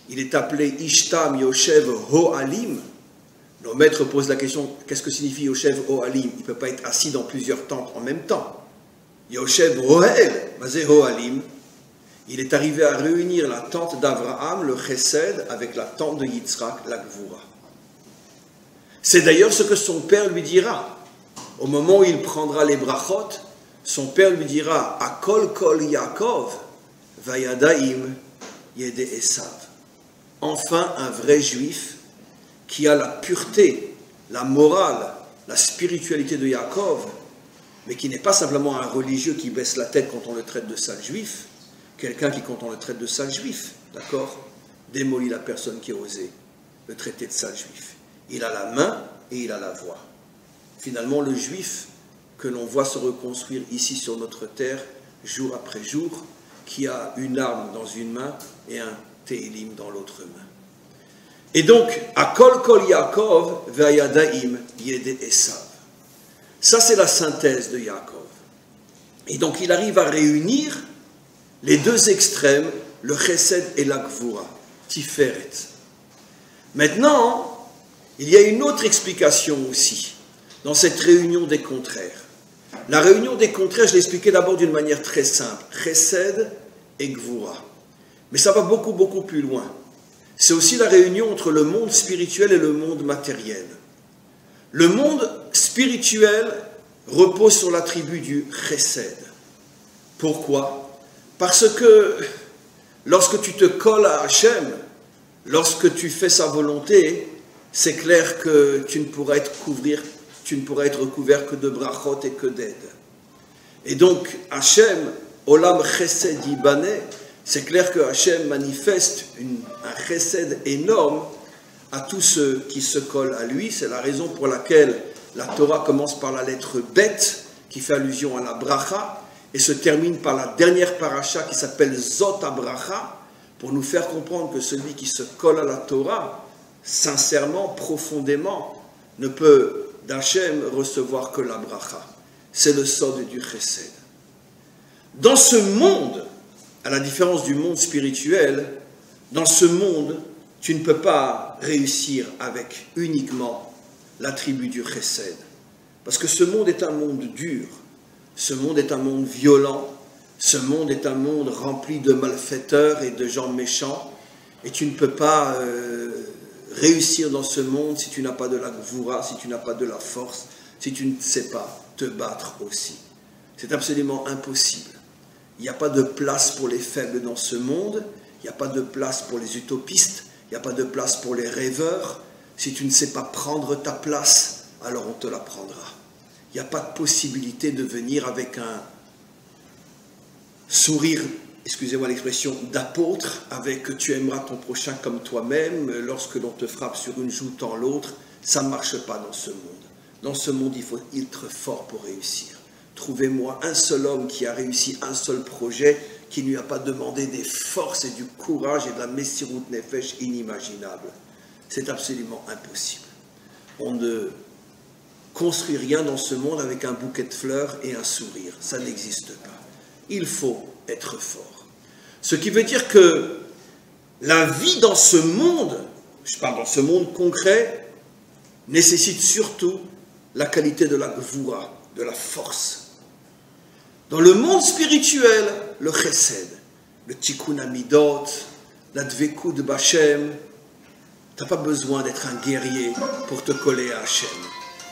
il est appelé Ishtam Yoshev Ho'alim. Le maître pose la question, qu'est-ce que signifie Yoshev Ho'alim? Il ne peut pas être assis dans plusieurs tentes en même temps. Yoshev Ho'el, Mazé Ho'alim. Il est arrivé à réunir la tente d'Abraham, le Chesed, avec la tente de Yitzhak, la Gvura. C'est d'ailleurs ce que son père lui dira. Au moment où il prendra les brachot, son père lui dira « Akol kol Yaakov, vayadaim yede Esav » Enfin, un vrai juif qui a la pureté, la morale, la spiritualité de Yaakov, mais qui n'est pas simplement un religieux qui baisse la tête quand on le traite de sale juif, quelqu'un qui, quand on le traite de sale juif, d'accord, démolit la personne qui a osé le traiter de sale juif. Il a la main et il a la voix. Finalement, le juif que l'on voit se reconstruire ici sur notre terre, jour après jour, qui a une arme dans une main et un Télim dans l'autre main. Et donc, Akol kol Yaakov ve'ayadaim yede Esav. Ça, c'est la synthèse de Yaakov. Et donc, il arrive à réunir les deux extrêmes, le Chesed et la Gvura, Tiferet. Maintenant, il y a une autre explication aussi, dans cette réunion des contraires. La réunion des contraires, je l'ai expliqué d'abord d'une manière très simple, Chesed et Gvura. Mais ça va beaucoup, beaucoup plus loin. C'est aussi la réunion entre le monde spirituel et le monde matériel. Le monde spirituel repose sur l'attribut du Chesed. Pourquoi? Parce que lorsque tu te colles à Hachem, lorsque tu fais sa volonté, c'est clair que tu ne pourras être recouvert que de brachot et que d'aide. Et donc, Hachem, Olam Chesed Yibaneh, c'est clair que Hachem manifeste un chesed énorme à tous ceux qui se collent à lui. C'est la raison pour laquelle la Torah commence par la lettre Bet, qui fait allusion à la bracha, et se termine par la dernière paracha qui s'appelle Zot HaBracha, pour nous faire comprendre que celui qui se colle à la Torah, sincèrement, profondément, ne peut d'Hachem recevoir que la bracha. C'est le sod du chesed. Dans ce monde, à la différence du monde spirituel, dans ce monde, tu ne peux pas réussir avec uniquement l'attribut du chesed. Parce que ce monde est un monde dur, ce monde est un monde violent, ce monde est un monde rempli de malfaiteurs et de gens méchants, et tu ne peux pas réussir dans ce monde si tu n'as pas de la gvoura, si tu n'as pas de la force, si tu ne sais pas te battre aussi. C'est absolument impossible. Il n'y a pas de place pour les faibles dans ce monde, il n'y a pas de place pour les utopistes, il n'y a pas de place pour les rêveurs. Si tu ne sais pas prendre ta place, alors on te la prendra. Il n'y a pas de possibilité de venir avec un sourire, excusez-moi l'expression, d'apôtre, avec « tu aimeras ton prochain comme toi-même » lorsque l'on te frappe sur une joue tant l'autre. Ça ne marche pas dans ce monde. Dans ce monde, il faut être fort pour réussir. Trouvez-moi un seul homme qui a réussi un seul projet, qui ne lui a pas demandé des forces et du courage et de la messirut nefesh inimaginable. C'est absolument impossible. On ne construit rien dans ce monde avec un bouquet de fleurs et un sourire. Ça n'existe pas. Il faut être fort. Ce qui veut dire que la vie dans ce monde, je parle dans ce monde concret, nécessite surtout la qualité de la gvoura, de la force. Dans le monde spirituel, le chesed, le tikkun amidot, la dvekout de Bachem, tu n'as pas besoin d'être un guerrier pour te coller à Hachem,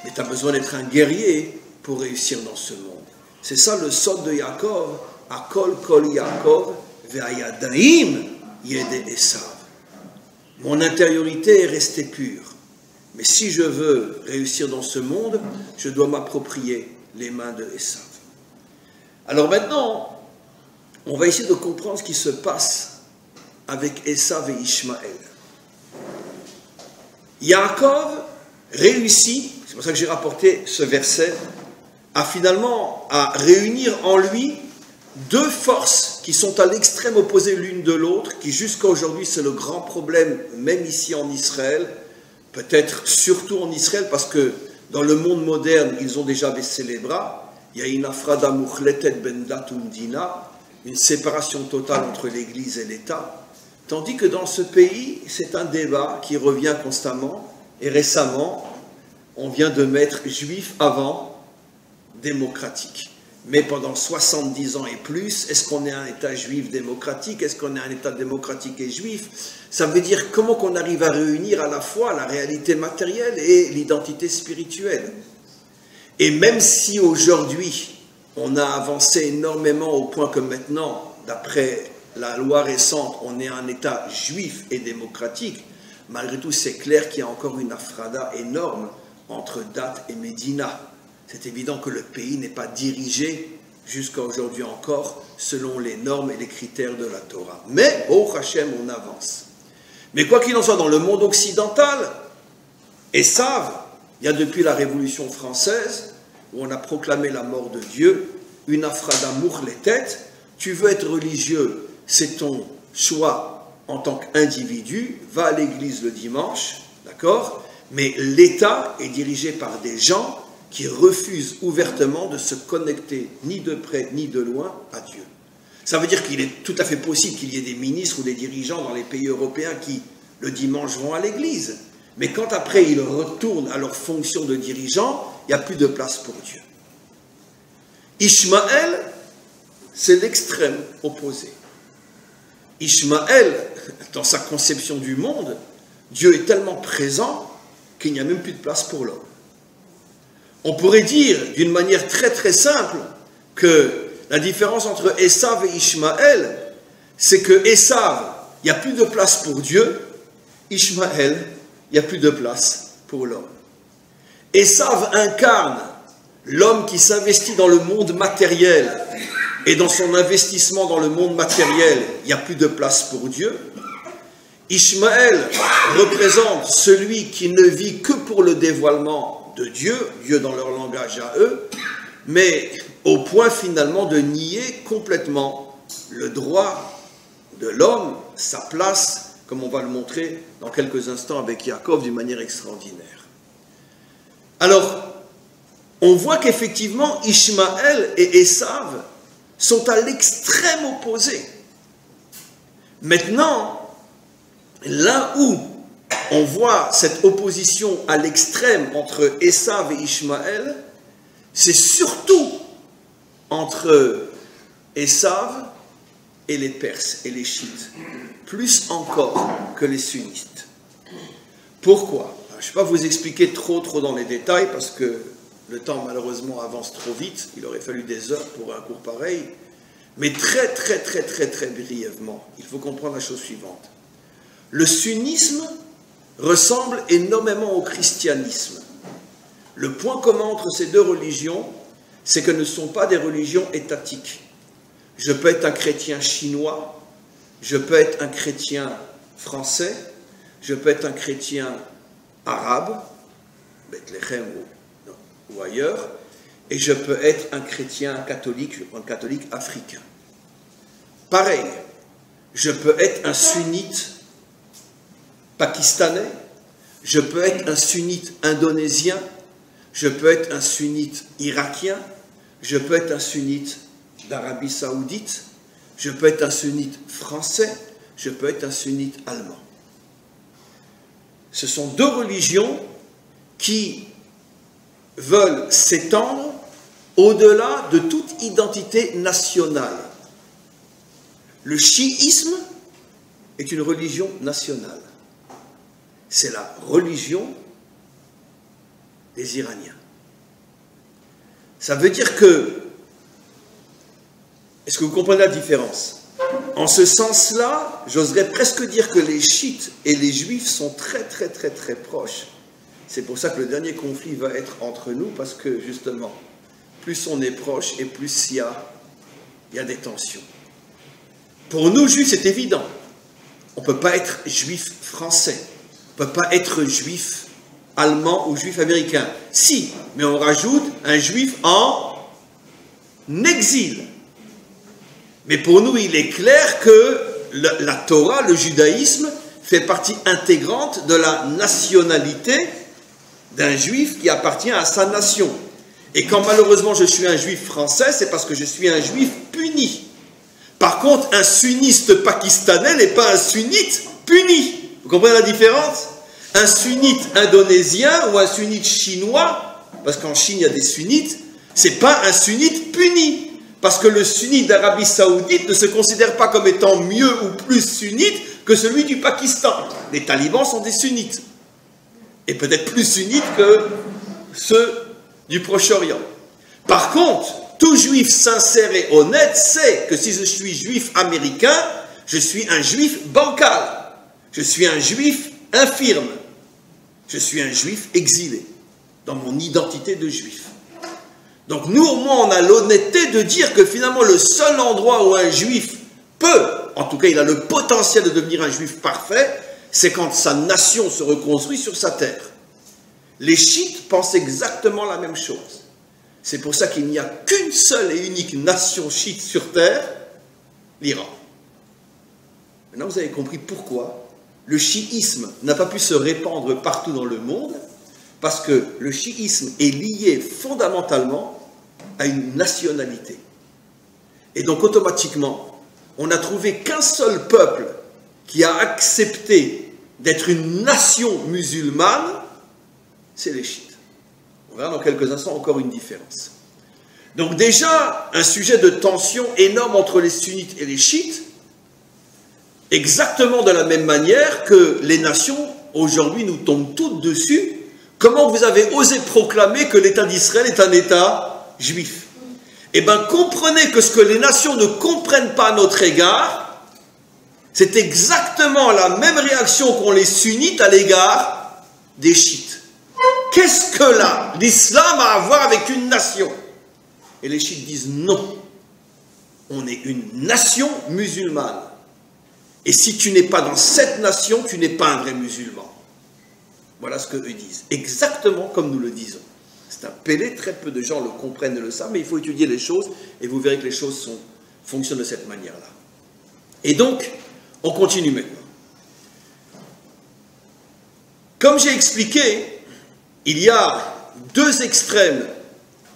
mais tu as besoin d'être un guerrier pour réussir dans ce monde. C'est ça le sod de Yaakov, Akol kol Yaakov ve'ayadaim yede Esav. Mon intériorité est restée pure. Mais si je veux réussir dans ce monde, je dois m'approprier les mains de Esav. Alors maintenant, on va essayer de comprendre ce qui se passe avec Esav et Ishmaël. Yaakov réussit, c'est pour ça que j'ai rapporté ce verset, à réunir en lui deux forces qui sont à l'extrême opposé l'une de l'autre, qui jusqu'à aujourd'hui c'est le grand problème, même ici en Israël, peut-être surtout en Israël, parce que dans le monde moderne, ils ont déjà baissé les bras. Il y a une afrada mukhletet ben dat umdina, une séparation totale entre l'Église et l'État, tandis que dans ce pays, c'est un débat qui revient constamment, et récemment, on vient de mettre juif avant démocratique. Mais pendant 70 ans et plus, est-ce qu'on est un État juif démocratique? Est-ce qu'on est un État démocratique et juif? Ça veut dire comment qu'on arrive à réunir à la fois la réalité matérielle et l'identité spirituelle. Et même si aujourd'hui, on a avancé énormément au point que maintenant, d'après la loi récente, on est un État juif et démocratique, malgré tout, c'est clair qu'il y a encore une afrada énorme entre Dat et Médina. C'est évident que le pays n'est pas dirigé, jusqu'à aujourd'hui encore, selon les normes et les critères de la Torah. Mais, au Hachem, on avance. Mais quoi qu'il en soit, dans le monde occidental, Esav, il y a depuis la Révolution française, où on a proclamé la mort de Dieu, une afrada mukhletet, tu veux être religieux, c'est ton choix en tant qu'individu, va à l'église le dimanche, d'accord? Mais l'État est dirigé par des gens qui refusent ouvertement de se connecter ni de près ni de loin à Dieu. Ça veut dire qu'il est tout à fait possible qu'il y ait des ministres ou des dirigeants dans les pays européens qui, le dimanche, vont à l'église. Mais quand après ils retournent à leur fonction de dirigeant, il n'y a plus de place pour Dieu. Ishmaël, c'est l'extrême opposé. Ishmaël, dans sa conception du monde, Dieu est tellement présent qu'il n'y a même plus de place pour l'homme. On pourrait dire d'une manière très très simple que la différence entre Esav et Ishmaël, c'est que Esav, il n'y a plus de place pour Dieu, Ishmaël, il n'y a plus de place pour l'homme. Esav incarne l'homme qui s'investit dans le monde matériel, et dans son investissement dans le monde matériel, il n'y a plus de place pour Dieu. Ishmaël représente celui qui ne vit que pour le dévoilement de Dieu, Dieu dans leur langage à eux, mais au point finalement de nier complètement le droit de l'homme, sa place, comme on va le montrer dans quelques instants avec Yaakov d'une manière extraordinaire. Alors, on voit qu'effectivement Ishmaël et Esav sont à l'extrême opposé. Maintenant, là où on voit cette opposition à l'extrême entre Esav et Ishmaël, c'est surtout entre Esav et les Perses et les Chiites, plus encore que les sunnites. Pourquoi? Je ne vais pas vous expliquer trop dans les détails parce que le temps malheureusement avance trop vite, il aurait fallu des heures pour un cours pareil, mais très brièvement, il faut comprendre la chose suivante. Le sunnisme ressemble énormément au christianisme. Le point commun entre ces deux religions, c'est que ne sont pas des religions étatiques. Je peux être un chrétien chinois, je peux être un chrétien français, je peux être un chrétien arabe, Bethléem ou ailleurs, et je peux être un chrétien catholique, un catholique africain. Pareil, je peux être un sunnite pakistanais, je peux être un sunnite indonésien, je peux être un sunnite irakien, je peux être un sunnite d'Arabie Saoudite, je peux être un sunnite français, je peux être un sunnite allemand. Ce sont deux religions qui veulent s'étendre au-delà de toute identité nationale. Le chiisme est une religion nationale. C'est la religion des Iraniens. Ça veut dire que, est-ce que vous comprenez la différence? en ce sens-là, j'oserais presque dire que les chiites et les juifs sont très proches. C'est pour ça que le dernier conflit va être entre nous, parce que justement, plus on est proche et plus il y a des tensions. Pour nous, juifs, c'est évident. On ne peut pas être juif français. On ne peut pas être juif allemand ou juif américain. Si, mais on rajoute un juif en exil. Mais pour nous, il est clair que la Torah, le judaïsme, fait partie intégrante de la nationalité d'un juif qui appartient à sa nation. Et quand malheureusement je suis un juif français, c'est parce que je suis un juif puni. Par contre, un sunniste pakistanais n'est pas un sunnite puni. Vous comprenez la différence? Un sunnite indonésien ou un sunnite chinois, parce qu'en Chine il y a des sunnites, c'est pas un sunnite puni. Parce que le sunnite d'Arabie Saoudite ne se considère pas comme étant mieux ou plus sunnite que celui du Pakistan. Les talibans sont des sunnites. Et peut-être plus sunnites que ceux du Proche-Orient. Par contre, tout juif sincère et honnête sait que si je suis juif américain, je suis un juif bancal. Je suis un juif infirme. Je suis un juif exilé dans mon identité de juif. Donc nous, au moins, on a l'honnêteté de dire que finalement, le seul endroit où un juif peut, en tout cas, il a le potentiel de devenir un juif parfait, c'est quand sa nation se reconstruit sur sa terre. Les chiites pensent exactement la même chose. C'est pour ça qu'il n'y a qu'une seule et unique nation chiite sur terre, l'Iran. Maintenant, vous avez compris pourquoi le chiisme n'a pas pu se répandre partout dans le monde, parce que le chiisme est lié fondamentalement à une nationalité. Et donc automatiquement, on n'a trouvé qu'un seul peuple qui a accepté d'être une nation musulmane, c'est les chiites. On verra dans quelques instants encore une différence. Donc déjà, un sujet de tension énorme entre les sunnites et les chiites, exactement de la même manière que les nations, aujourd'hui, nous tombent toutes dessus. Comment vous avez osé proclamer que l'État d'Israël est un État juif? Eh bien, comprenez que ce que les nations ne comprennent pas à notre égard, c'est exactement la même réaction qu'ont les sunnites à l'égard des chiites. Qu'est-ce que là, l'islam a à voir avec une nation? Et les chiites disent non. On est une nation musulmane. Et si tu n'es pas dans cette nation, tu n'es pas un vrai musulman. Voilà ce qu'eux disent. Exactement comme nous le disons. C'est un pélé, très peu de gens le comprennent et le savent, mais il faut étudier les choses et vous verrez que les choses fonctionnent de cette manière-là. Et donc, on continue maintenant. Comme j'ai expliqué, il y a deux extrêmes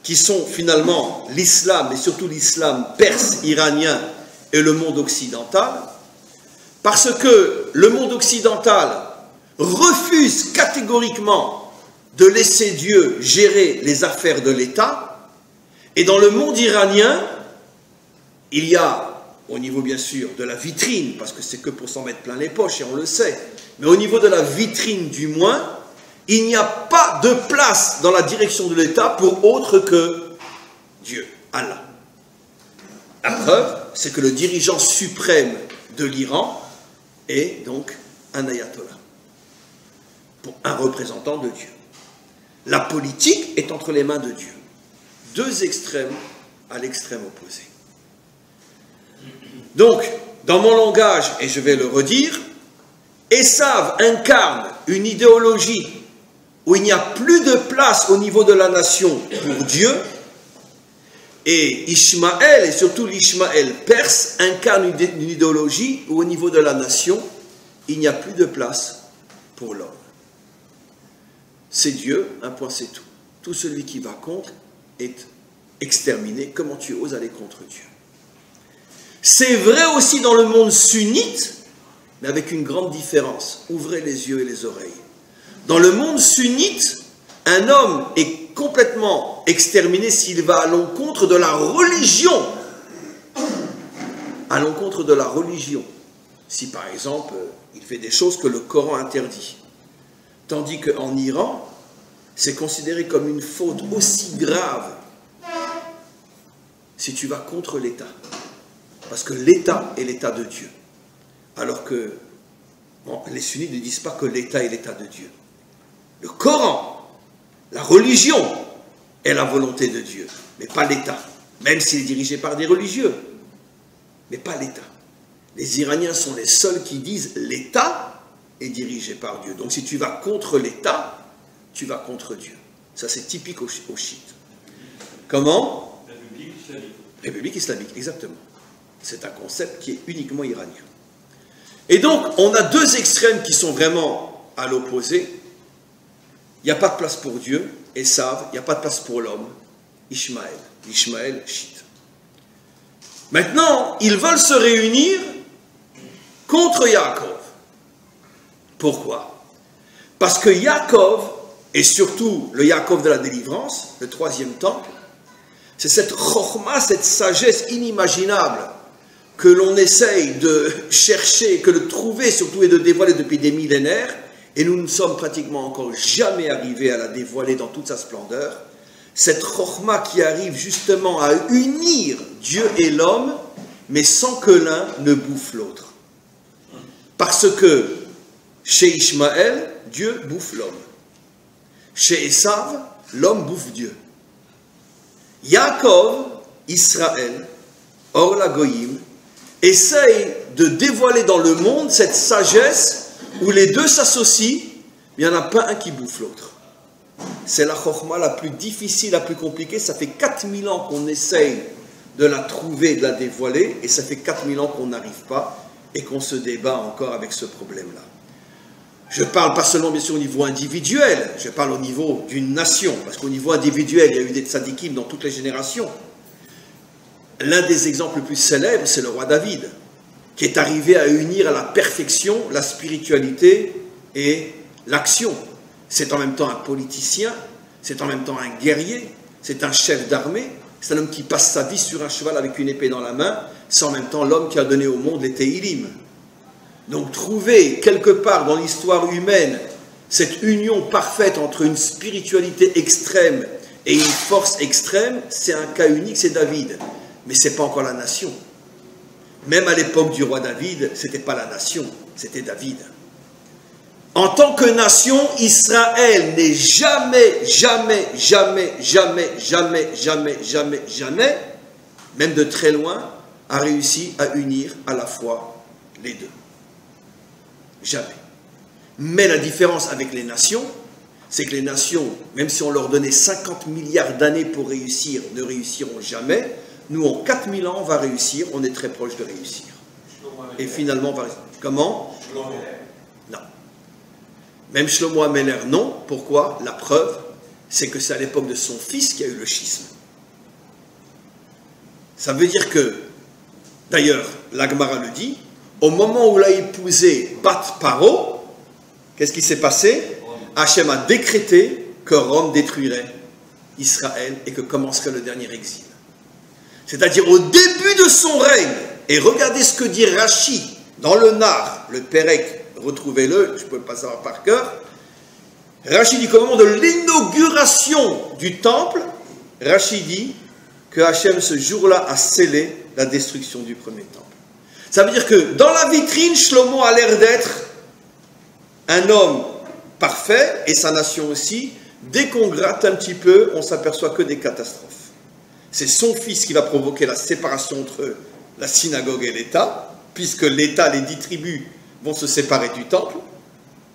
qui sont finalement l'islam, et surtout l'islam perse, iranien et le monde occidental, parce que le monde occidental refuse catégoriquement de laisser Dieu gérer les affaires de l'État, et dans le monde iranien, il y a, au niveau bien sûr de la vitrine, parce que c'est que pour s'en mettre plein les poches, et on le sait, mais au niveau de la vitrine du moins, il n'y a pas de place dans la direction de l'État pour autre que Dieu, Allah. La preuve, c'est que le dirigeant suprême de l'Iran est donc un ayatollah, pour un représentant de Dieu. La politique est entre les mains de Dieu. Deux extrêmes à l'extrême opposé. Donc, dans mon langage, et je vais le redire, Esav incarne une idéologie où il n'y a plus de place au niveau de la nation pour Dieu, et Ishmaël, et surtout l'Ishmaël perse, incarne une idéologie où au niveau de la nation, il n'y a plus de place pour l'homme. C'est Dieu, un point c'est tout. Tout celui qui va contre est exterminé. Comment tu oses aller contre Dieu? C'est vrai aussi dans le monde sunnite, mais avec une grande différence. Ouvrez les yeux et les oreilles. Dans le monde sunnite, un homme est complètement exterminé s'il va à l'encontre de la religion. À l'encontre de la religion. Si par exemple, il fait des choses que le Coran interdit. Tandis qu'en Iran, c'est considéré comme une faute aussi grave si tu vas contre l'État. Parce que l'État est l'État de Dieu. Alors que les sunnites ne disent pas que l'État est l'État de Dieu. Le Coran, la religion est la volonté de Dieu, mais pas l'État. Même s'il est dirigé par des religieux, mais pas l'État. Les Iraniens sont les seuls qui disent l'État est dirigé par Dieu. Donc si tu vas contre l'État, tu vas contre Dieu. Ça c'est typique aux chiites. Comment? République islamique. République islamique, exactement. C'est un concept qui est uniquement iranien. Et donc, on a deux extrêmes qui sont vraiment à l'opposé. Il n'y a pas de place pour Dieu, Esav, il n'y a pas de place pour l'homme, Ishmaël. Ishmaël, chiite. Maintenant, ils veulent se réunir contre Yaakov. Pourquoi? Parce que Yaakov, et surtout le Yaakov de la délivrance, le troisième temple, c'est cette chokhma, cette sagesse inimaginable que l'on essaye de chercher, que de trouver surtout et de dévoiler depuis des millénaires, et nous ne sommes pratiquement encore jamais arrivés à la dévoiler dans toute sa splendeur. Cette chokhma qui arrive justement à unir Dieu et l'homme, mais sans que l'un ne bouffe l'autre. Parce que chez Ishmaël, Dieu bouffe l'homme. Chez Esav, l'homme bouffe Dieu. Yaakov, Israël, Or la Goyim, essaye de dévoiler dans le monde cette sagesse où les deux s'associent, mais il n'y en a pas un qui bouffe l'autre. C'est la chokhma la plus difficile, la plus compliquée. Ça fait 4000 ans qu'on essaye de la trouver, de la dévoiler, et ça fait 4000 ans qu'on n'arrive pas et qu'on se débat encore avec ce problème-là. Je parle pas seulement bien sûr au niveau individuel, je parle au niveau d'une nation, parce qu'au niveau individuel, il y a eu des tzadikim dans toutes les générations. L'un des exemples les plus célèbres, c'est le roi David, qui est arrivé à unir à la perfection la spiritualité et l'action. C'est en même temps un politicien, c'est en même temps un guerrier, c'est un chef d'armée, c'est un homme qui passe sa vie sur un cheval avec une épée dans la main, c'est en même temps l'homme qui a donné au monde les Tehillim. Donc trouver quelque part dans l'histoire humaine cette union parfaite entre une spiritualité extrême et une force extrême, c'est un cas unique, c'est David. Mais ce n'est pas encore la nation. Même à l'époque du roi David, ce n'était pas la nation, c'était David. En tant que nation, Israël n'est jamais, même de très loin, a réussi à unir à la fois les deux. Jamais. Mais la différence avec les nations, c'est que les nations, même si on leur donnait 50 milliards d'années pour réussir, ne réussiront jamais. Nous, en 4000 ans, on va réussir, on est très proche de réussir. Et finalement, on va réussir. Comment? Non. Même Shlomo HaMelech, non. Pourquoi? La preuve, c'est que c'est à l'époque de son fils qu'il y a eu le schisme. Ça veut dire que, d'ailleurs, la Gemara le dit, au moment où il a épousé Bat Paro, qu'est-ce qui s'est passé? Hachem a décrété que Rome détruirait Israël et que commencerait le dernier exil. C'est-à-dire au début de son règne, et regardez ce que dit Rashi dans le Nar, le Pérec, retrouvez-le, je ne peux pas savoir par cœur. Rashi dit qu'au moment de l'inauguration du temple, Rashi dit que Hachem ce jour-là a scellé la destruction du premier temple. Ça veut dire que dans la vitrine, Shlomo a l'air d'être un homme parfait, et sa nation aussi. Dès qu'on gratte un petit peu, on s'aperçoit que des catastrophes. C'est son fils qui va provoquer la séparation entre la synagogue et l'État, puisque l'État, les 10 tribus, vont se séparer du temple.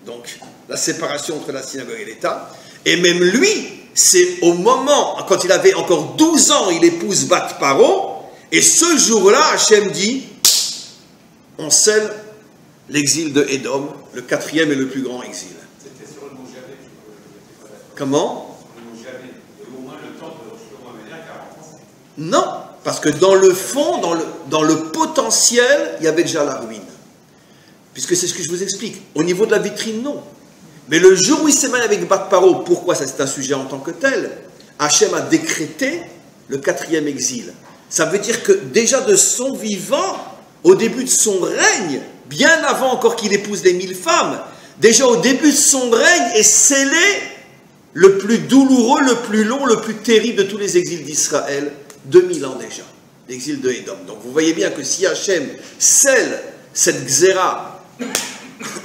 Donc, la séparation entre la synagogue et l'État. Et même lui, c'est au moment, quand il avait encore 12 ans, il épouse Bat Paro, et ce jour-là, Hachem dit, on scelle l'exil de Édom, le 4e et le plus grand exil. C'était sur le mot Javé. Comment? Sur le mot Javé. Au moins le temps de Shlomo HaMelech a renforcé. Non, parce que dans le fond, dans le potentiel, il y avait déjà la ruine. Puisque c'est ce que je vous explique. Au niveau de la vitrine, non. Mais le jour où il s'est marié avec Bat Paro, pourquoi ça c'est un sujet en tant que tel? Hachem a décrété le 4e exil. Ça veut dire que déjà de son vivant, au début de son règne, bien avant encore qu'il épouse les 1000 femmes, déjà au début de son règne est scellé le plus douloureux, le plus long, le plus terrible de tous les exils d'Israël, 2000 ans déjà. l'exil de Édom. Donc vous voyez bien que si Hachem scelle cette xéra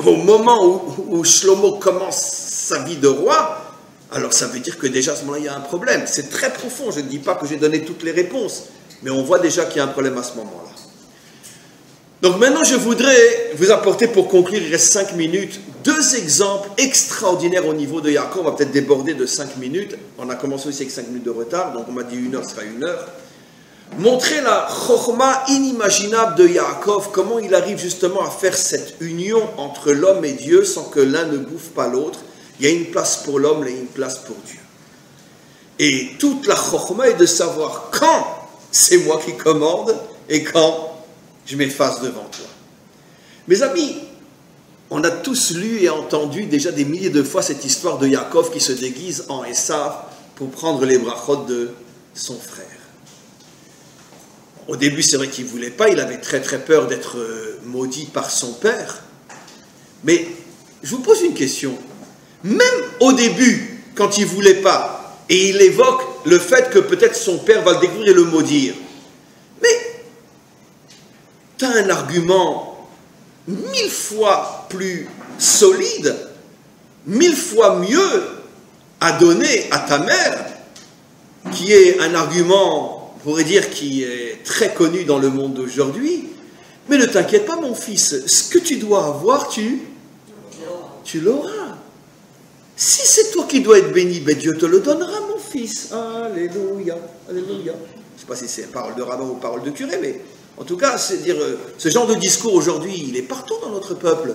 au moment où Shlomo commence sa vie de roi, alors ça veut dire que déjà à ce moment-là il y a un problème. C'est très profond, je ne dis pas que j'ai donné toutes les réponses, mais on voit déjà qu'il y a un problème à ce moment-là. Donc maintenant je voudrais vous apporter, pour conclure, il reste 5 minutes, 2 exemples extraordinaires au niveau de Yaakov. On va peut-être déborder de 5 minutes, on a commencé aussi avec 5 minutes de retard, donc on m'a dit 1 heure, ce sera 1 heure. Montrer la chokhma inimaginable de Yaakov, comment il arrive justement à faire cette union entre l'homme et Dieu sans que l'un ne bouffe pas l'autre. Il y a une place pour l'homme et une place pour Dieu. Et toute la chokhma est de savoir quand c'est moi qui commande et quand je m'efface devant toi. Mes amis, on a tous lu et entendu déjà des milliers de fois cette histoire de Yaakov qui se déguise en Esav pour prendre les brachot de son frère. Au début, c'est vrai qu'il ne voulait pas, il avait très très peur d'être maudit par son père. Mais je vous pose une question. Même au début, quand il ne voulait pas, et il évoque le fait que peut-être son père va le découvrir et le maudire, mais tu as un argument 1000 fois plus solide, 1000 fois mieux à donner à ta mère, qui est un argument, on pourrait dire, qui est très connu dans le monde d'aujourd'hui. Mais ne t'inquiète pas, mon fils, ce que tu dois avoir, tu l'auras. Si c'est toi qui dois être béni, ben Dieu te le donnera, mon fils. Alléluia, alléluia. Je ne sais pas si c'est parole de rabbin ou parole de curé, mais en tout cas, c'est dire, ce genre de discours aujourd'hui, il est partout dans notre peuple.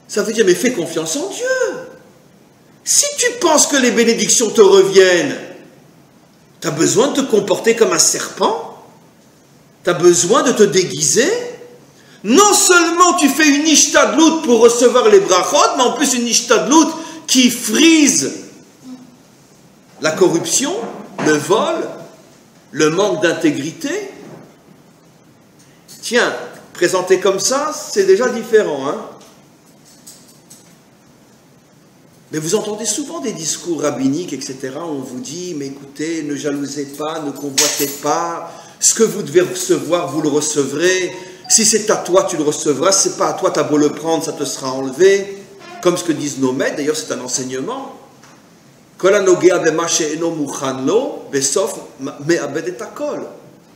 Ça veut dire, mais fais confiance en Dieu. Si tu penses que les bénédictions te reviennent, tu as besoin de te comporter comme un serpent, tu as besoin de te déguiser. Non seulement tu fais une ishtadlout pour recevoir les brachot, mais en plus une ishtadlout qui frise la corruption, le vol, le manque d'intégrité. Tiens, présenté comme ça, c'est déjà différent, hein? Mais vous entendez souvent des discours rabbiniques, etc., où on vous dit, mais écoutez, ne jalousez pas, ne convoitez pas, ce que vous devez recevoir, vous le recevrez. Si c'est à toi, tu le recevras. Si c'est pas à toi, tu as beau le prendre, ça te sera enlevé. Comme ce que disent nos maîtres, d'ailleurs c'est un enseignement.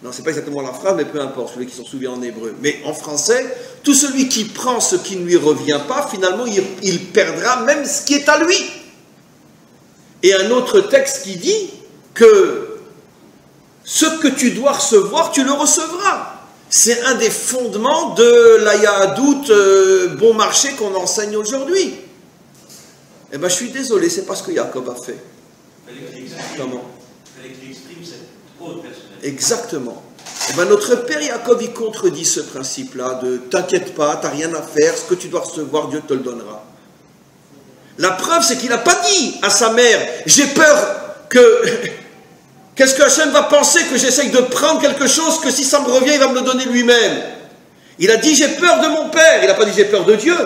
Non, c'est pas exactement la phrase, mais peu importe, celui qui s'en souvient en hébreu. Mais en français, tout celui qui prend ce qui ne lui revient pas, finalement, il perdra même ce qui est à lui. Et un autre texte qui dit que ce que tu dois recevoir, tu le recevras. C'est un des fondements de la Yahadout bon marché qu'on enseigne aujourd'hui. Eh bien, je suis désolé, c'est pas ce que Yaakov a fait. Comment ? Exactement. Eh bien, notre père Yaakov, il contredit ce principe-là de « t'inquiète pas, t'as rien à faire, ce que tu dois recevoir, Dieu te le donnera ». La preuve, c'est qu'il n'a pas dit à sa mère « j'ai peur que... qu'est-ce que Hachem va penser que j'essaye de prendre quelque chose que si ça me revient, il va me le donner lui-même ». Il a dit « j'ai peur de mon père », il n'a pas dit « j'ai peur de Dieu ».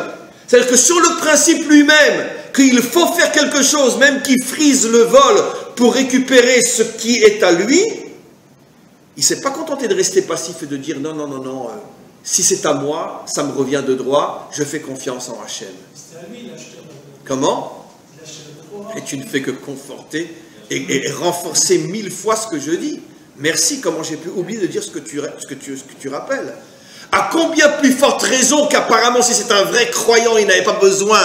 C'est-à-dire que sur le principe lui-même, qu'il faut faire quelque chose, même qui frise le vol, pour récupérer ce qui est à lui, il ne s'est pas contenté de rester passif et de dire non, si c'est à moi, ça me revient de droit, je fais confiance en Hachem. C'était à lui l'acheteur. Comment ? Et tu ne fais que conforter et renforcer 1000 fois ce que je dis. Merci, comment j'ai pu oublier de dire ce que tu rappelles. À combien plus forte raison qu'apparemment, si c'est un vrai croyant, il n'avait pas besoin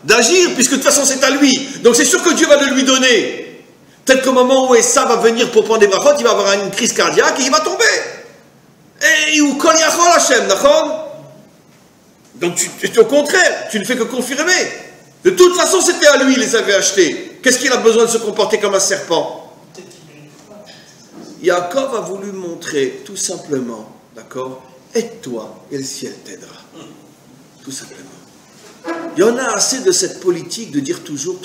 d'agir, puisque de toute façon c'est à lui. Donc c'est sûr que Dieu va le lui donner. Peut-être qu'au moment où Essa va venir pour prendre des brachot, il va avoir une crise cardiaque et il va tomber. Et ou kol yachol Hashem, d'accord ? Donc au contraire, tu ne fais que confirmer. De toute façon, c'était à lui, il les avait achetés. Qu'est-ce qu'il a besoin de se comporter comme un serpent ? Yaakov a voulu montrer, tout simplement, d'accord ? Aide-toi et le ciel t'aidera. Tout simplement. Il y en a assez de cette politique de dire toujours,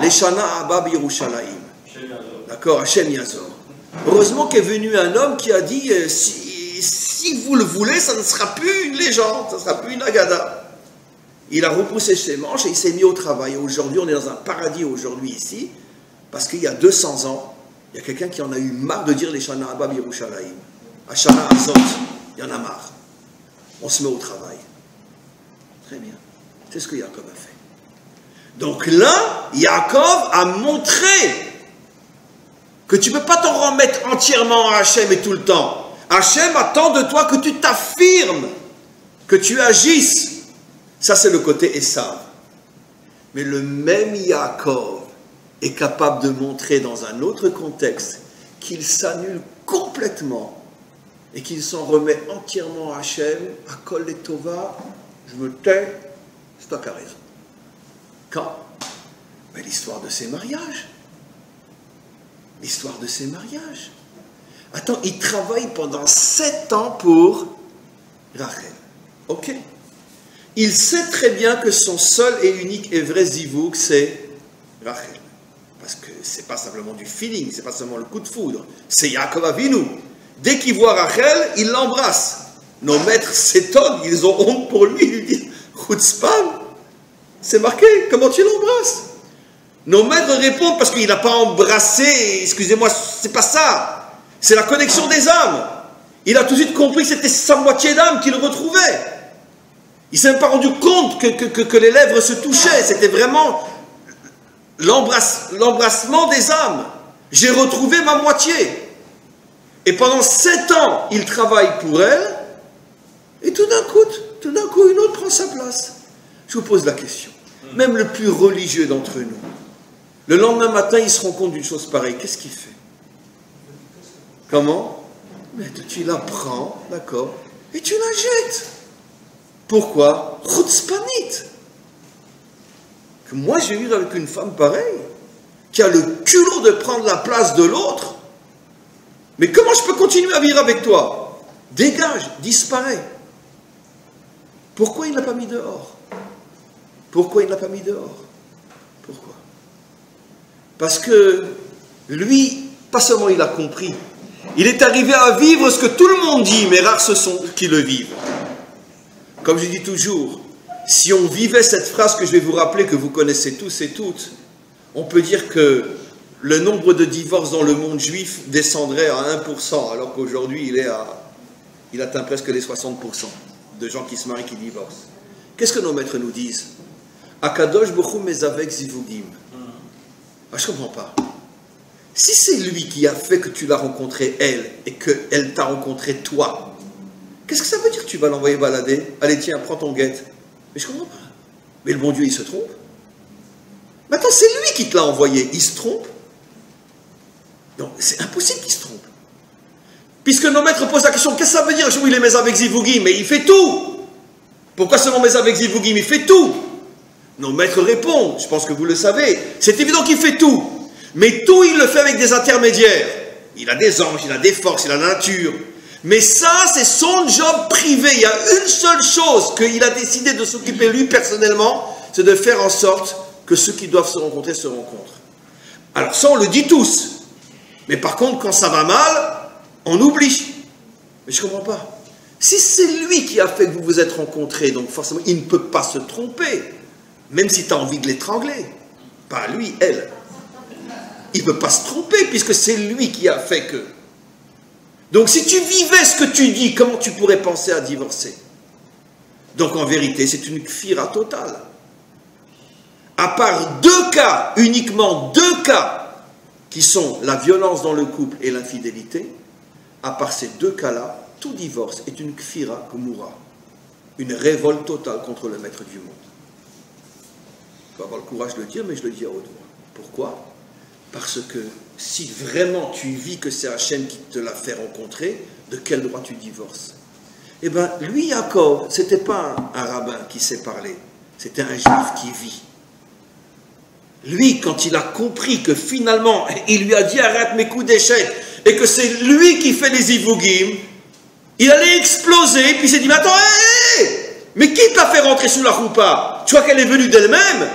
Leshana Abba Yerushalayim. D'accord, Hachem Yazor. Heureusement qu'est venu un homme qui a dit si vous le voulez, ça ne sera plus une légende, ça ne sera plus une agada. Il a repoussé ses manches et il s'est mis au travail. Aujourd'hui, on est dans un paradis aujourd'hui ici, parce qu'il y a 200 ans, Il y a quelqu'un qui en a eu marre de dire les Shana Abba Yerushalayim. Ashana Azot, il y en a marre. On se met au travail. Très bien. C'est ce que Yaakov a fait. Donc là, Yaakov a montré que tu ne peux pas t'en remettre entièrement à Hachem et tout le temps. Hachem attend de toi que tu t'affirmes, que tu agisses. Ça, c'est le côté Esav. Mais le même Yaakov est capable de montrer dans un autre contexte qu'il s'annule complètement et qu'il s'en remet entièrement à Hachem, à Kol et Tova, je me tais, c'est toi qui as raison. Quand? Mais l'histoire de ses mariages. L'histoire de ses mariages. Attends, il travaille pendant 7 ans pour Rachel. Ok. Il sait très bien que son seul et unique et vrai zivouk, c'est Rachel. Parce que c'est pas simplement du feeling, c'est pas seulement le coup de foudre. C'est Yaakov Avinu. Dès qu'il voit Rachel, il l'embrasse. Nos maîtres s'étonnent, ils ont honte pour lui. Ils disent, Chutzpan, c'est marqué, comment tu l'embrasses? Nos maîtres répondent parce qu'il n'a pas embrassé, excusez-moi, c'est pas ça. C'est la connexion des âmes. Il a tout de suite compris que c'était sa moitié d'âme qu'il retrouvait. Il ne s'est même pas rendu compte que les lèvres se touchaient. C'était vraiment l'embrassement des âmes. J'ai retrouvé ma moitié. Et pendant 7 ans, il travaille pour elle. Et tout d'un coup, une autre prend sa place. Je vous pose la question. Même le plus religieux d'entre nous, le lendemain matin, il se rend compte d'une chose pareille. Qu'est-ce qu'il fait? Comment? Mais tu la prends, d'accord, et tu la jettes. Pourquoi? Chutzpanit. Que moi, j'ai eu avec une femme pareille, qui a le culot de prendre la place de l'autre. Mais comment je peux continuer à vivre avec toi? Dégage, disparaît. Pourquoi il ne l'a pas mis dehors? Pourquoi il ne l'a pas mis dehors? Pourquoi? Parce que lui, pas seulement il a compris, il est arrivé à vivre ce que tout le monde dit, mais rares ce sont qui le vivent. Comme je dis toujours, si on vivait cette phrase que je vais vous rappeler, que vous connaissez tous et toutes, on peut dire que le nombre de divorces dans le monde juif descendrait à 1%, alors qu'aujourd'hui il atteint presque les 60% de gens qui se marient, qui divorcent. Qu'est-ce que nos maîtres nous disent? Akadosh Bochum Mezavek Zivugim. Ah, je ne comprends pas. Si c'est lui qui a fait que tu l'as rencontrée, elle, et qu'elle t'a rencontré toi, qu'est-ce que ça veut dire que tu vas l'envoyer balader? Allez, tiens, prends ton guette. Mais je ne comprends pas. Mais le bon Dieu, il se trompe. Maintenant, c'est lui qui te l'a envoyé. Il se trompe? Non, c'est impossible qu'il se trompe. Puisque nos maîtres posent la question, qu'est-ce que ça veut dire? Oui, il est mes avec Zivugim, mais il fait tout. Pourquoi seulement mes avec Zivugim? Il fait tout. Nos maîtres répondent, je pense que vous le savez, c'est évident qu'il fait tout. Mais tout, il le fait avec des intermédiaires. Il a des anges, il a des forces, il a la nature. Mais ça, c'est son job privé. Il y a une seule chose qu'il a décidé de s'occuper lui personnellement, c'est de faire en sorte que ceux qui doivent se rencontrer se rencontrent. Alors ça, on le dit tous. Mais par contre, quand ça va mal, on oublie. Mais je ne comprends pas. Si c'est lui qui a fait que vous vous êtes rencontrés, donc forcément, il ne peut pas se tromper. Même si tu as envie de l'étrangler. Pas lui, elle. Il ne peut pas se tromper, puisque c'est lui qui a fait que. Donc si tu vivais ce que tu dis, comment tu pourrais penser à divorcer? Donc en vérité, c'est une kfira totale. À part 2 cas, uniquement 2 cas, qui sont la violence dans le couple et l'infidélité, à part ces 2 cas-là, tout divorce est une kfira gmura, une révolte totale contre le maître du monde. Il faut avoir le courage de le dire, mais je le dis à haute voix. Pourquoi? Parce que si vraiment tu vis que c'est Hachem qui te l'a fait rencontrer, de quel droit tu divorces? Eh bien, lui, Yaakov, ce n'était pas un rabbin qui sait parler, c'était un juif qui vit. Lui, quand il a compris que finalement, il lui a dit arrête mes coups d'échec, et que c'est lui qui fait les Ivugim, il allait exploser, puis il s'est dit, mais attends, mais qui t'a fait rentrer sous la roupa? Tu vois qu'elle est venue d'elle-même?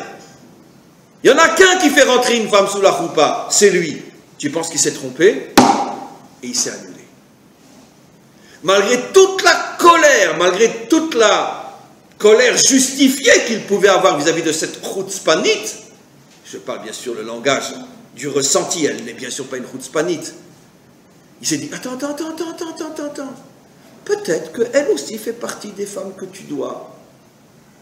Il n'y en a qu'un qui fait rentrer une femme sous la roupa, c'est lui. Tu penses qu'il s'est trompé? Et il s'est annulé. Malgré toute la colère justifiée qu'il pouvait avoir vis-à-vis de cette chutzpanit, je parle bien sûr le langage du ressenti, elle n'est bien sûr pas une chutzpanite. Il s'est dit, attends, peut-être qu'elle aussi fait partie des femmes que tu dois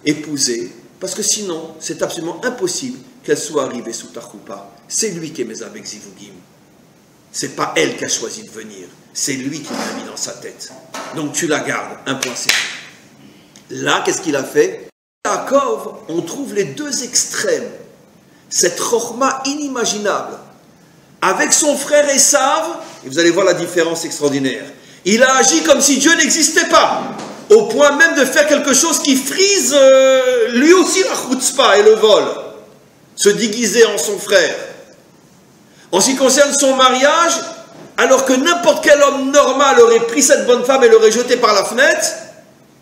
épouser, parce que sinon, c'est absolument impossible qu'elle soit arrivée sous ta choupa. C'est lui qui est mes avec Zivugim. C'est pas elle qui a choisi de venir, c'est lui qui l'a mis dans sa tête. Donc tu la gardes, un point c'est tout. Là, qu'est-ce qu'il a fait? Yaakov, on trouve les deux extrêmes. Cette chokhma inimaginable. Avec son frère Esav, et vous allez voir la différence extraordinaire. Il a agi comme si Dieu n'existait pas, au point même de faire quelque chose qui frise lui aussi la chutzpah et le vol, se déguiser en son frère. En ce qui concerne son mariage, alors que n'importe quel homme normal aurait pris cette bonne femme et l'aurait jetée par la fenêtre,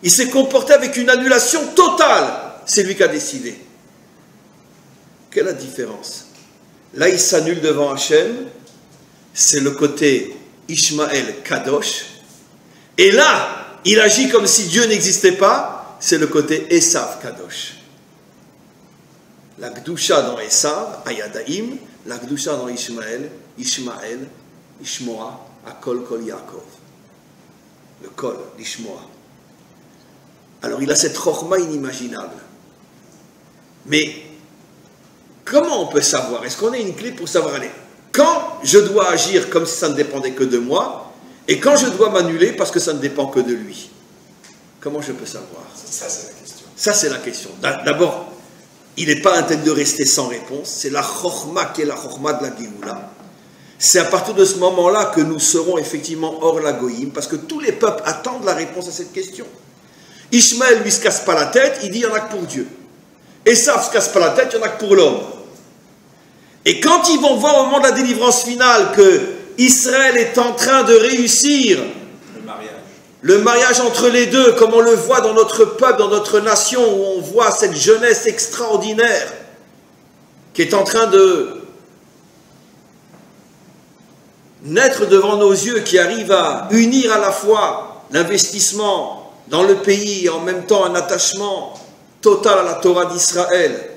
il s'est comporté avec une annulation totale. C'est lui qui a décidé. Quelle est la différence? Là, il s'annule devant Hachem, c'est le côté Ishmaël Kadosh. Et là, il agit comme si Dieu n'existait pas, c'est le côté Esav Kadosh. La Gdusha dans Esav, Ayadaim, la Gdusha dans Ishmaël, Ishmoa, Akol Kol Yaakov. Le Kol, l'Ishmoa. Alors il a cette chokhma inimaginable. Mais comment on peut savoir? Est-ce qu'on a une clé pour savoir aller? Quand je dois agir comme si ça ne dépendait que de moi, et quand je dois m'annuler parce que ça ne dépend que de lui? Comment je peux savoir? Ça, c'est la question. Ça, c'est la question. D'abord, il n'est pas interdit de rester sans réponse. C'est la chokhma qui est la chokhma de la Géoula. C'est à partir de ce moment-là que nous serons effectivement hors la goïm, parce que tous les peuples attendent la réponse à cette question. Ishmaël, lui, ne se casse pas la tête, il dit il n'y en a que pour Dieu. Esav ne se casse pas la tête, il n'y en a que pour l'homme. Et quand ils vont voir au moment de la délivrance finale que Israël est en train de réussir le mariage entre les deux, comme on le voit dans notre peuple, dans notre nation, où on voit cette jeunesse extraordinaire qui est en train de naître devant nos yeux, qui arrive à unir à la fois l'investissement dans le pays et en même temps un attachement total à la Torah d'Israël.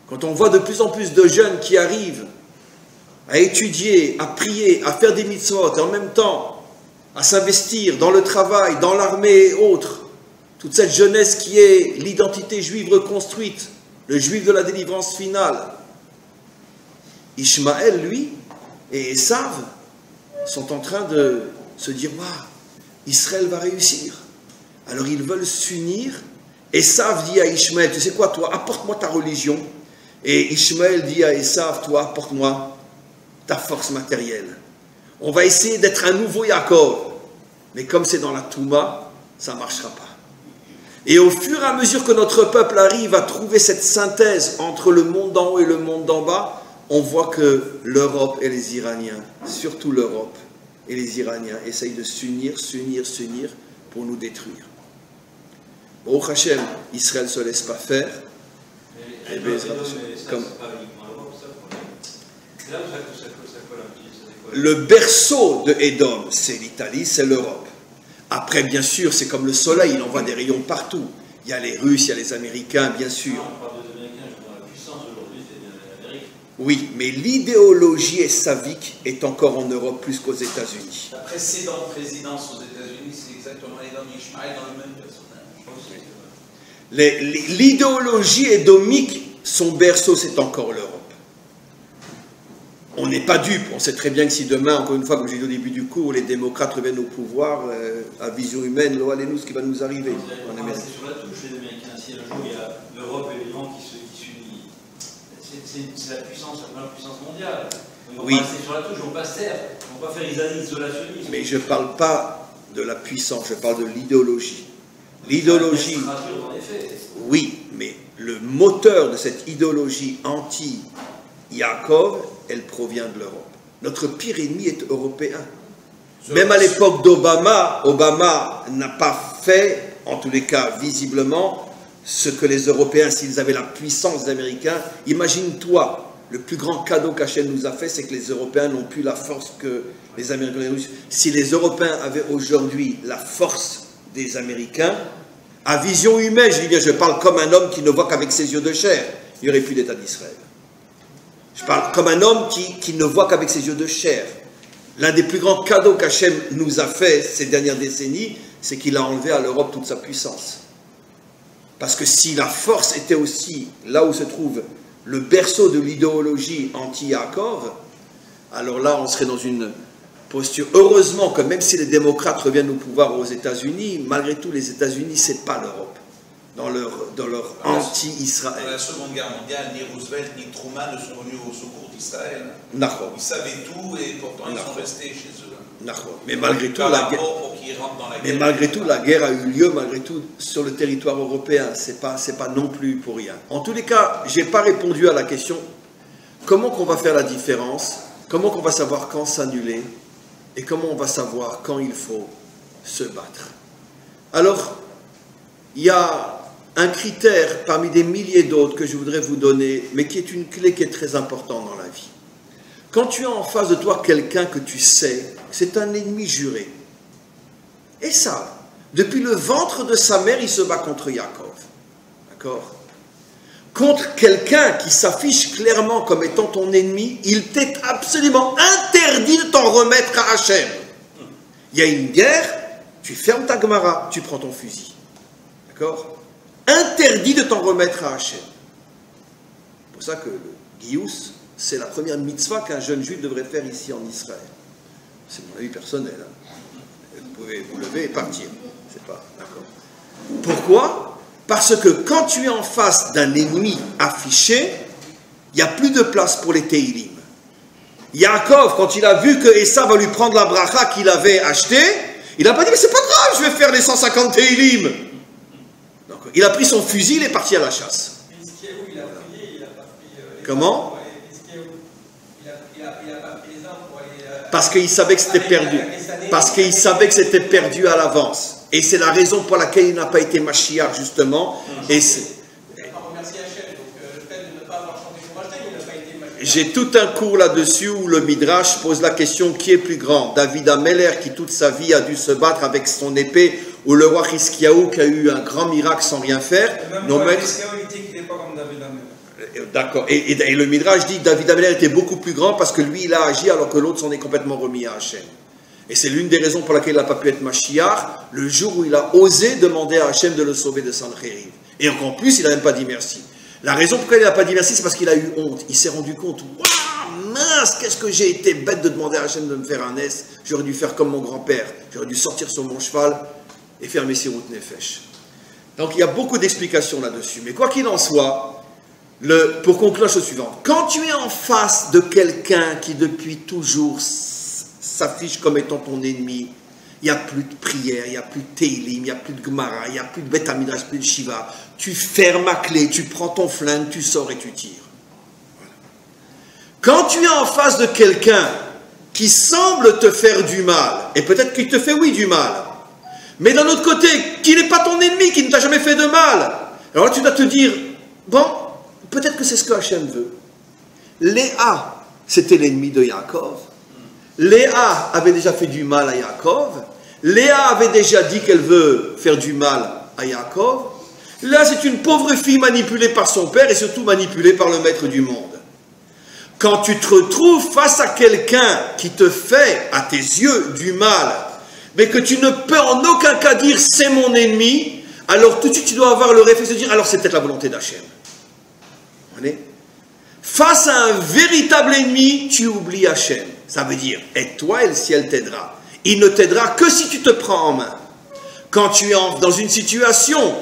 Quand on voit de plus en plus de jeunes qui arrivent à étudier, à prier, à faire des mitzvot, et en même temps à s'investir dans le travail, dans l'armée et autres, toute cette jeunesse qui est l'identité juive reconstruite, le juif de la délivrance finale. Ishmaël, lui, et Esav sont en train de se dire « Waouh, Israël va réussir ». Alors ils veulent s'unir. Esav dit à Ishmaël, tu sais quoi, toi, apporte-moi ta religion. Et Ishmaël dit à Esav, toi, apporte-moi ta force matérielle. On va essayer d'être un nouveau Yaakov. Mais comme c'est dans la Touma, ça ne marchera pas. Et au fur et à mesure que notre peuple arrive à trouver cette synthèse entre le monde d'en haut et le monde d'en bas, on voit que l'Europe et les Iraniens, surtout l'Europe et les Iraniens, essayent de s'unir pour nous détruire. Au Hachem, Israël ne se laisse pas faire. Et comme le berceau de Édom, c'est l'Italie, c'est l'Europe. Après, bien sûr, c'est comme le soleil, il envoie des rayons partout. Il y a les Russes, il y a les Américains, bien sûr. On parle des Américains, je vois la puissance aujourd'hui, c'est l'Amérique. Oui, mais l'idéologie savique est encore en Europe plus qu'aux États-Unis. La précédente présidence aux États-Unis, c'est exactement Edom Ishmael dans le même personnage. L'idéologie édomique, son berceau, c'est encore l'Europe. On n'est pas dupe, on sait très bien que si demain, encore une fois, comme j'ai dit au début du cours, les démocrates reviennent au pouvoir, à vision humaine, allez-nous, ce qui va nous arriver. On est resté sur la touche, les Américains. Si un jour il y a l'Europe et l'Iran qui s'unissent, c'est la puissance mondiale. On va rester sur la touche, on va pas se taire, on va pas faire isolationnisme. Mais je ne parle pas de la puissance, je parle de l'idéologie. L'idéologie, oui, mais le moteur de cette idéologie anti-Yaakov, elle provient de l'Europe. Notre pire ennemi est européen. Même à l'époque d'Obama, Obama n'a pas fait, en tous les cas visiblement, ce que les Européens, s'ils avaient la puissance des Américains, imagine-toi, le plus grand cadeau qu'Hachem nous a fait, c'est que les Européens n'ont plus la force que les Américains et les Russes. Si les Européens avaient aujourd'hui la force des Américains, à vision humaine, je dis bien, je parle comme un homme qui ne voit qu'avec ses yeux de chair, il n'y aurait plus d'État d'Israël. Je parle comme un homme qui ne voit qu'avec ses yeux de chair. L'un des plus grands cadeaux qu'Hachem nous a fait ces dernières décennies, c'est qu'il a enlevé à l'Europe toute sa puissance. Parce que si la force était aussi là où se trouve le berceau de l'idéologie anti-Yaakov, alors là on serait dans une posture. Heureusement que même si les démocrates reviennent au pouvoir aux États-Unis, malgré tout les États-Unis c'est pas l'Europe. Dans leur anti-Israël. Dans la Seconde Guerre mondiale, ni Roosevelt ni Truman ne sont venus au secours d'Israël. Ils savaient tout et pourtant ils sont restés chez eux. Mais malgré tout, la guerre a eu lieu malgré tout sur le territoire européen. C'est pas non plus pour rien. En tous les cas, j'ai pas répondu à la question comment qu'on va faire la différence, comment qu'on va savoir quand s'annuler et comment on va savoir quand il faut se battre. Alors, il y a un critère parmi des milliers d'autres que je voudrais vous donner, mais qui est une clé qui est très importante dans la vie. Quand tu as en face de toi quelqu'un que tu sais, c'est un ennemi juré. Et ça, depuis le ventre de sa mère, il se bat contre Yaakov. D'accord ? Contre quelqu'un qui s'affiche clairement comme étant ton ennemi, il t'est absolument interdit de t'en remettre à Hachem. Il y a une guerre, tu fermes ta Gemara, tu prends ton fusil. D'accord ? Interdit de t'en remettre à Hachem. C'est pour ça que le Gius, c'est la première mitzvah qu'un jeune juif devrait faire ici en Israël. C'est mon avis personnel. Hein. Vous pouvez vous lever et partir. C'est pas d'accord. Pourquoi ? Parce que quand tu es en face d'un ennemi affiché, il n'y a plus de place pour les Teilim. Yaakov, quand il a vu que Esav va lui prendre la bracha qu'il avait achetée, il n'a pas dit, mais c'est pas grave, je vais faire les 150 Teilim. Donc, il a pris son fusil, il est parti à la chasse. Comment ? Parce qu'il savait que c'était perdu. Parce qu'il savait que c'était perdu à l'avance. Et c'est la raison pour laquelle il n'a pas été Mashiach, justement. Et j'ai tout un cours là-dessus où le Midrash pose la question qui est plus grand, David Ameller qui toute sa vie a dû se battre avec son épée, ou le roi Hiskiaou qui a eu un grand miracle sans rien faire. D'accord. Et le Midrash dit que David Ameller était beaucoup plus grand parce que lui il a agi alors que l'autre s'en est complètement remis à Hachem. Et c'est l'une des raisons pour laquelle il n'a pas pu être Mashiach, le jour où il a osé demander à Hachem de le sauver de Sancheriv. Et en plus, il n'a même pas dit merci. La raison pour laquelle il n'a pas dit merci, c'est parce qu'il a eu honte. Il s'est rendu compte, waouh, mince, qu'est-ce que j'ai été bête de demander à Hachem de me faire un S. J'aurais dû faire comme mon grand-père. J'aurais dû sortir sur mon cheval et faire mes Sirut Nefesh. Donc il y a beaucoup d'explications là-dessus. Mais quoi qu'il en soit, pour conclure la chose suivante, quand tu es en face de quelqu'un qui depuis toujours s'affiche comme étant ton ennemi, il n'y a plus de prière, il n'y a plus de Teilim, il n'y a plus de Gemara, il n'y a plus de Beth Midrash, plus de Shiva. Tu fermes la clé, tu prends ton flingue, tu sors et tu tires. Voilà. Quand tu es en face de quelqu'un qui semble te faire du mal, et peut-être qu'il te fait oui du mal, mais d'un autre côté, qui n'est pas ton ennemi, qui ne t'a jamais fait de mal, alors là tu dois te dire, bon, peut-être que c'est ce que Hachem veut. Léa, c'était l'ennemi de Yaakov. Léa avait déjà fait du mal à Yaakov. Léa avait déjà dit qu'elle veut faire du mal à Yaakov. Là, c'est une pauvre fille manipulée par son père et surtout manipulée par le maître du monde. Quand tu te retrouves face à quelqu'un qui te fait, à tes yeux, du mal, mais que tu ne peux en aucun cas dire « c'est mon ennemi », alors tout de suite tu dois avoir le réflexe de dire « alors c'est peut-être la volonté d'Hachem ». Vous voyez ? Face à un véritable ennemi, tu oublies Hachem. Ça veut dire, aide-toi et le ciel t'aidera. Il ne t'aidera que si tu te prends en main. Quand tu es dans une situation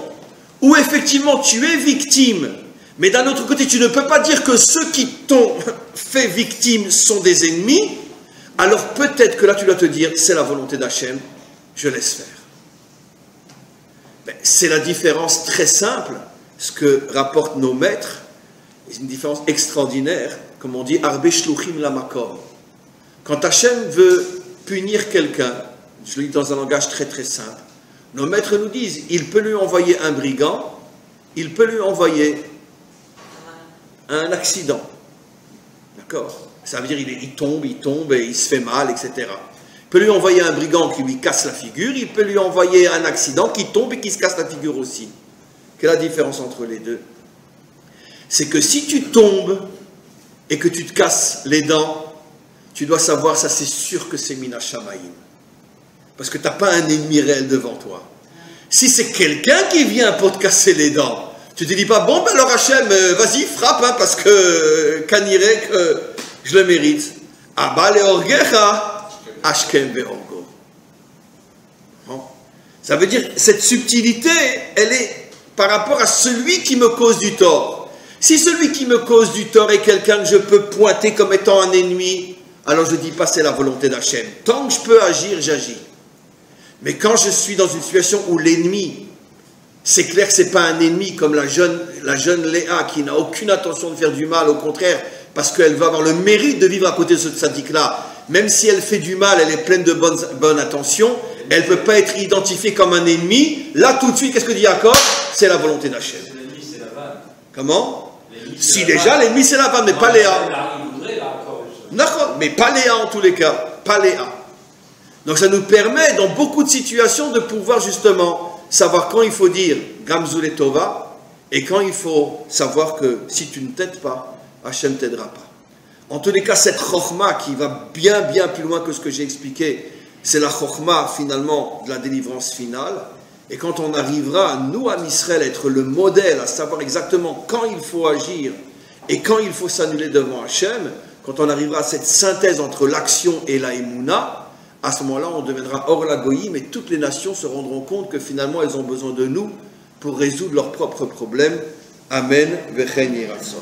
où effectivement tu es victime, mais d'un autre côté tu ne peux pas dire que ceux qui t'ont fait victime sont des ennemis, alors peut-être que là tu dois te dire, c'est la volonté d'Hachem, je laisse faire. C'est la différence très simple, ce que rapportent nos maîtres, c'est une différence extraordinaire, comme on dit, Arbe Shluchim Lamakom. Quand Hachem veut punir quelqu'un, je le dis dans un langage très très simple, nos maîtres nous disent, il peut lui envoyer un brigand, il peut lui envoyer un accident. D'accord ? Ça veut dire il tombe et il se fait mal, etc. Il peut lui envoyer un brigand qui lui casse la figure, il peut lui envoyer un accident qui tombe et qui se casse la figure aussi. Quelle est la différence entre les deux ? C'est que si tu tombes, et que tu te casses les dents, tu dois savoir, ça c'est sûr que c'est Mina Shamayim. Parce que tu n'as pas un ennemi réel devant toi. Si c'est quelqu'un qui vient pour te casser les dents, tu ne te dis pas, bon ben alors Hachem, vas-y, frappe, hein, parce que Kaniré, que je le mérite. Abba le orgecha, ashkem ve orgo. Ça veut dire, cette subtilité, elle est par rapport à celui qui me cause du tort. Si celui qui me cause du tort est quelqu'un que je peux pointer comme étant un ennemi, alors je ne dis pas c'est la volonté d'Hachem. Tant que je peux agir, j'agis. Mais quand je suis dans une situation où l'ennemi, c'est clair que ce n'est pas un ennemi comme la jeune Léa qui n'a aucune intention de faire du mal, au contraire, parce qu'elle va avoir le mérite de vivre à côté de ce tzaddik-là. Même si elle fait du mal, elle est pleine de bonnes intentions, elle ne peut pas être identifiée comme un ennemi. Là, tout de suite, qu'est-ce que dit Jacob? C'est la volonté d'Hachem. L'ennemi, c'est la vanne. Comment? Si déjà, l'ennemi, c'est la vanne, mais pas Léa. D'accord, mais pas Léa en tous les cas. Pas Léa. Donc ça nous permet, dans beaucoup de situations, de pouvoir justement savoir quand il faut dire Gamzul et Tova, et quand il faut savoir que si tu ne t'aides pas, Hachem ne t'aidera pas. En tous les cas, cette chokhma qui va bien plus loin que ce que j'ai expliqué, c'est la chokhma finalement de la délivrance finale. Et quand on arrivera, nous, à Israël, être le modèle, à savoir exactement quand il faut agir et quand il faut s'annuler devant Hachem, quand on arrivera à cette synthèse entre l'action et la émouna, à ce moment-là, on deviendra hors la goïm et toutes les nations se rendront compte que finalement, elles ont besoin de nous pour résoudre leurs propres problèmes. Amen. Vechen Yiratzon.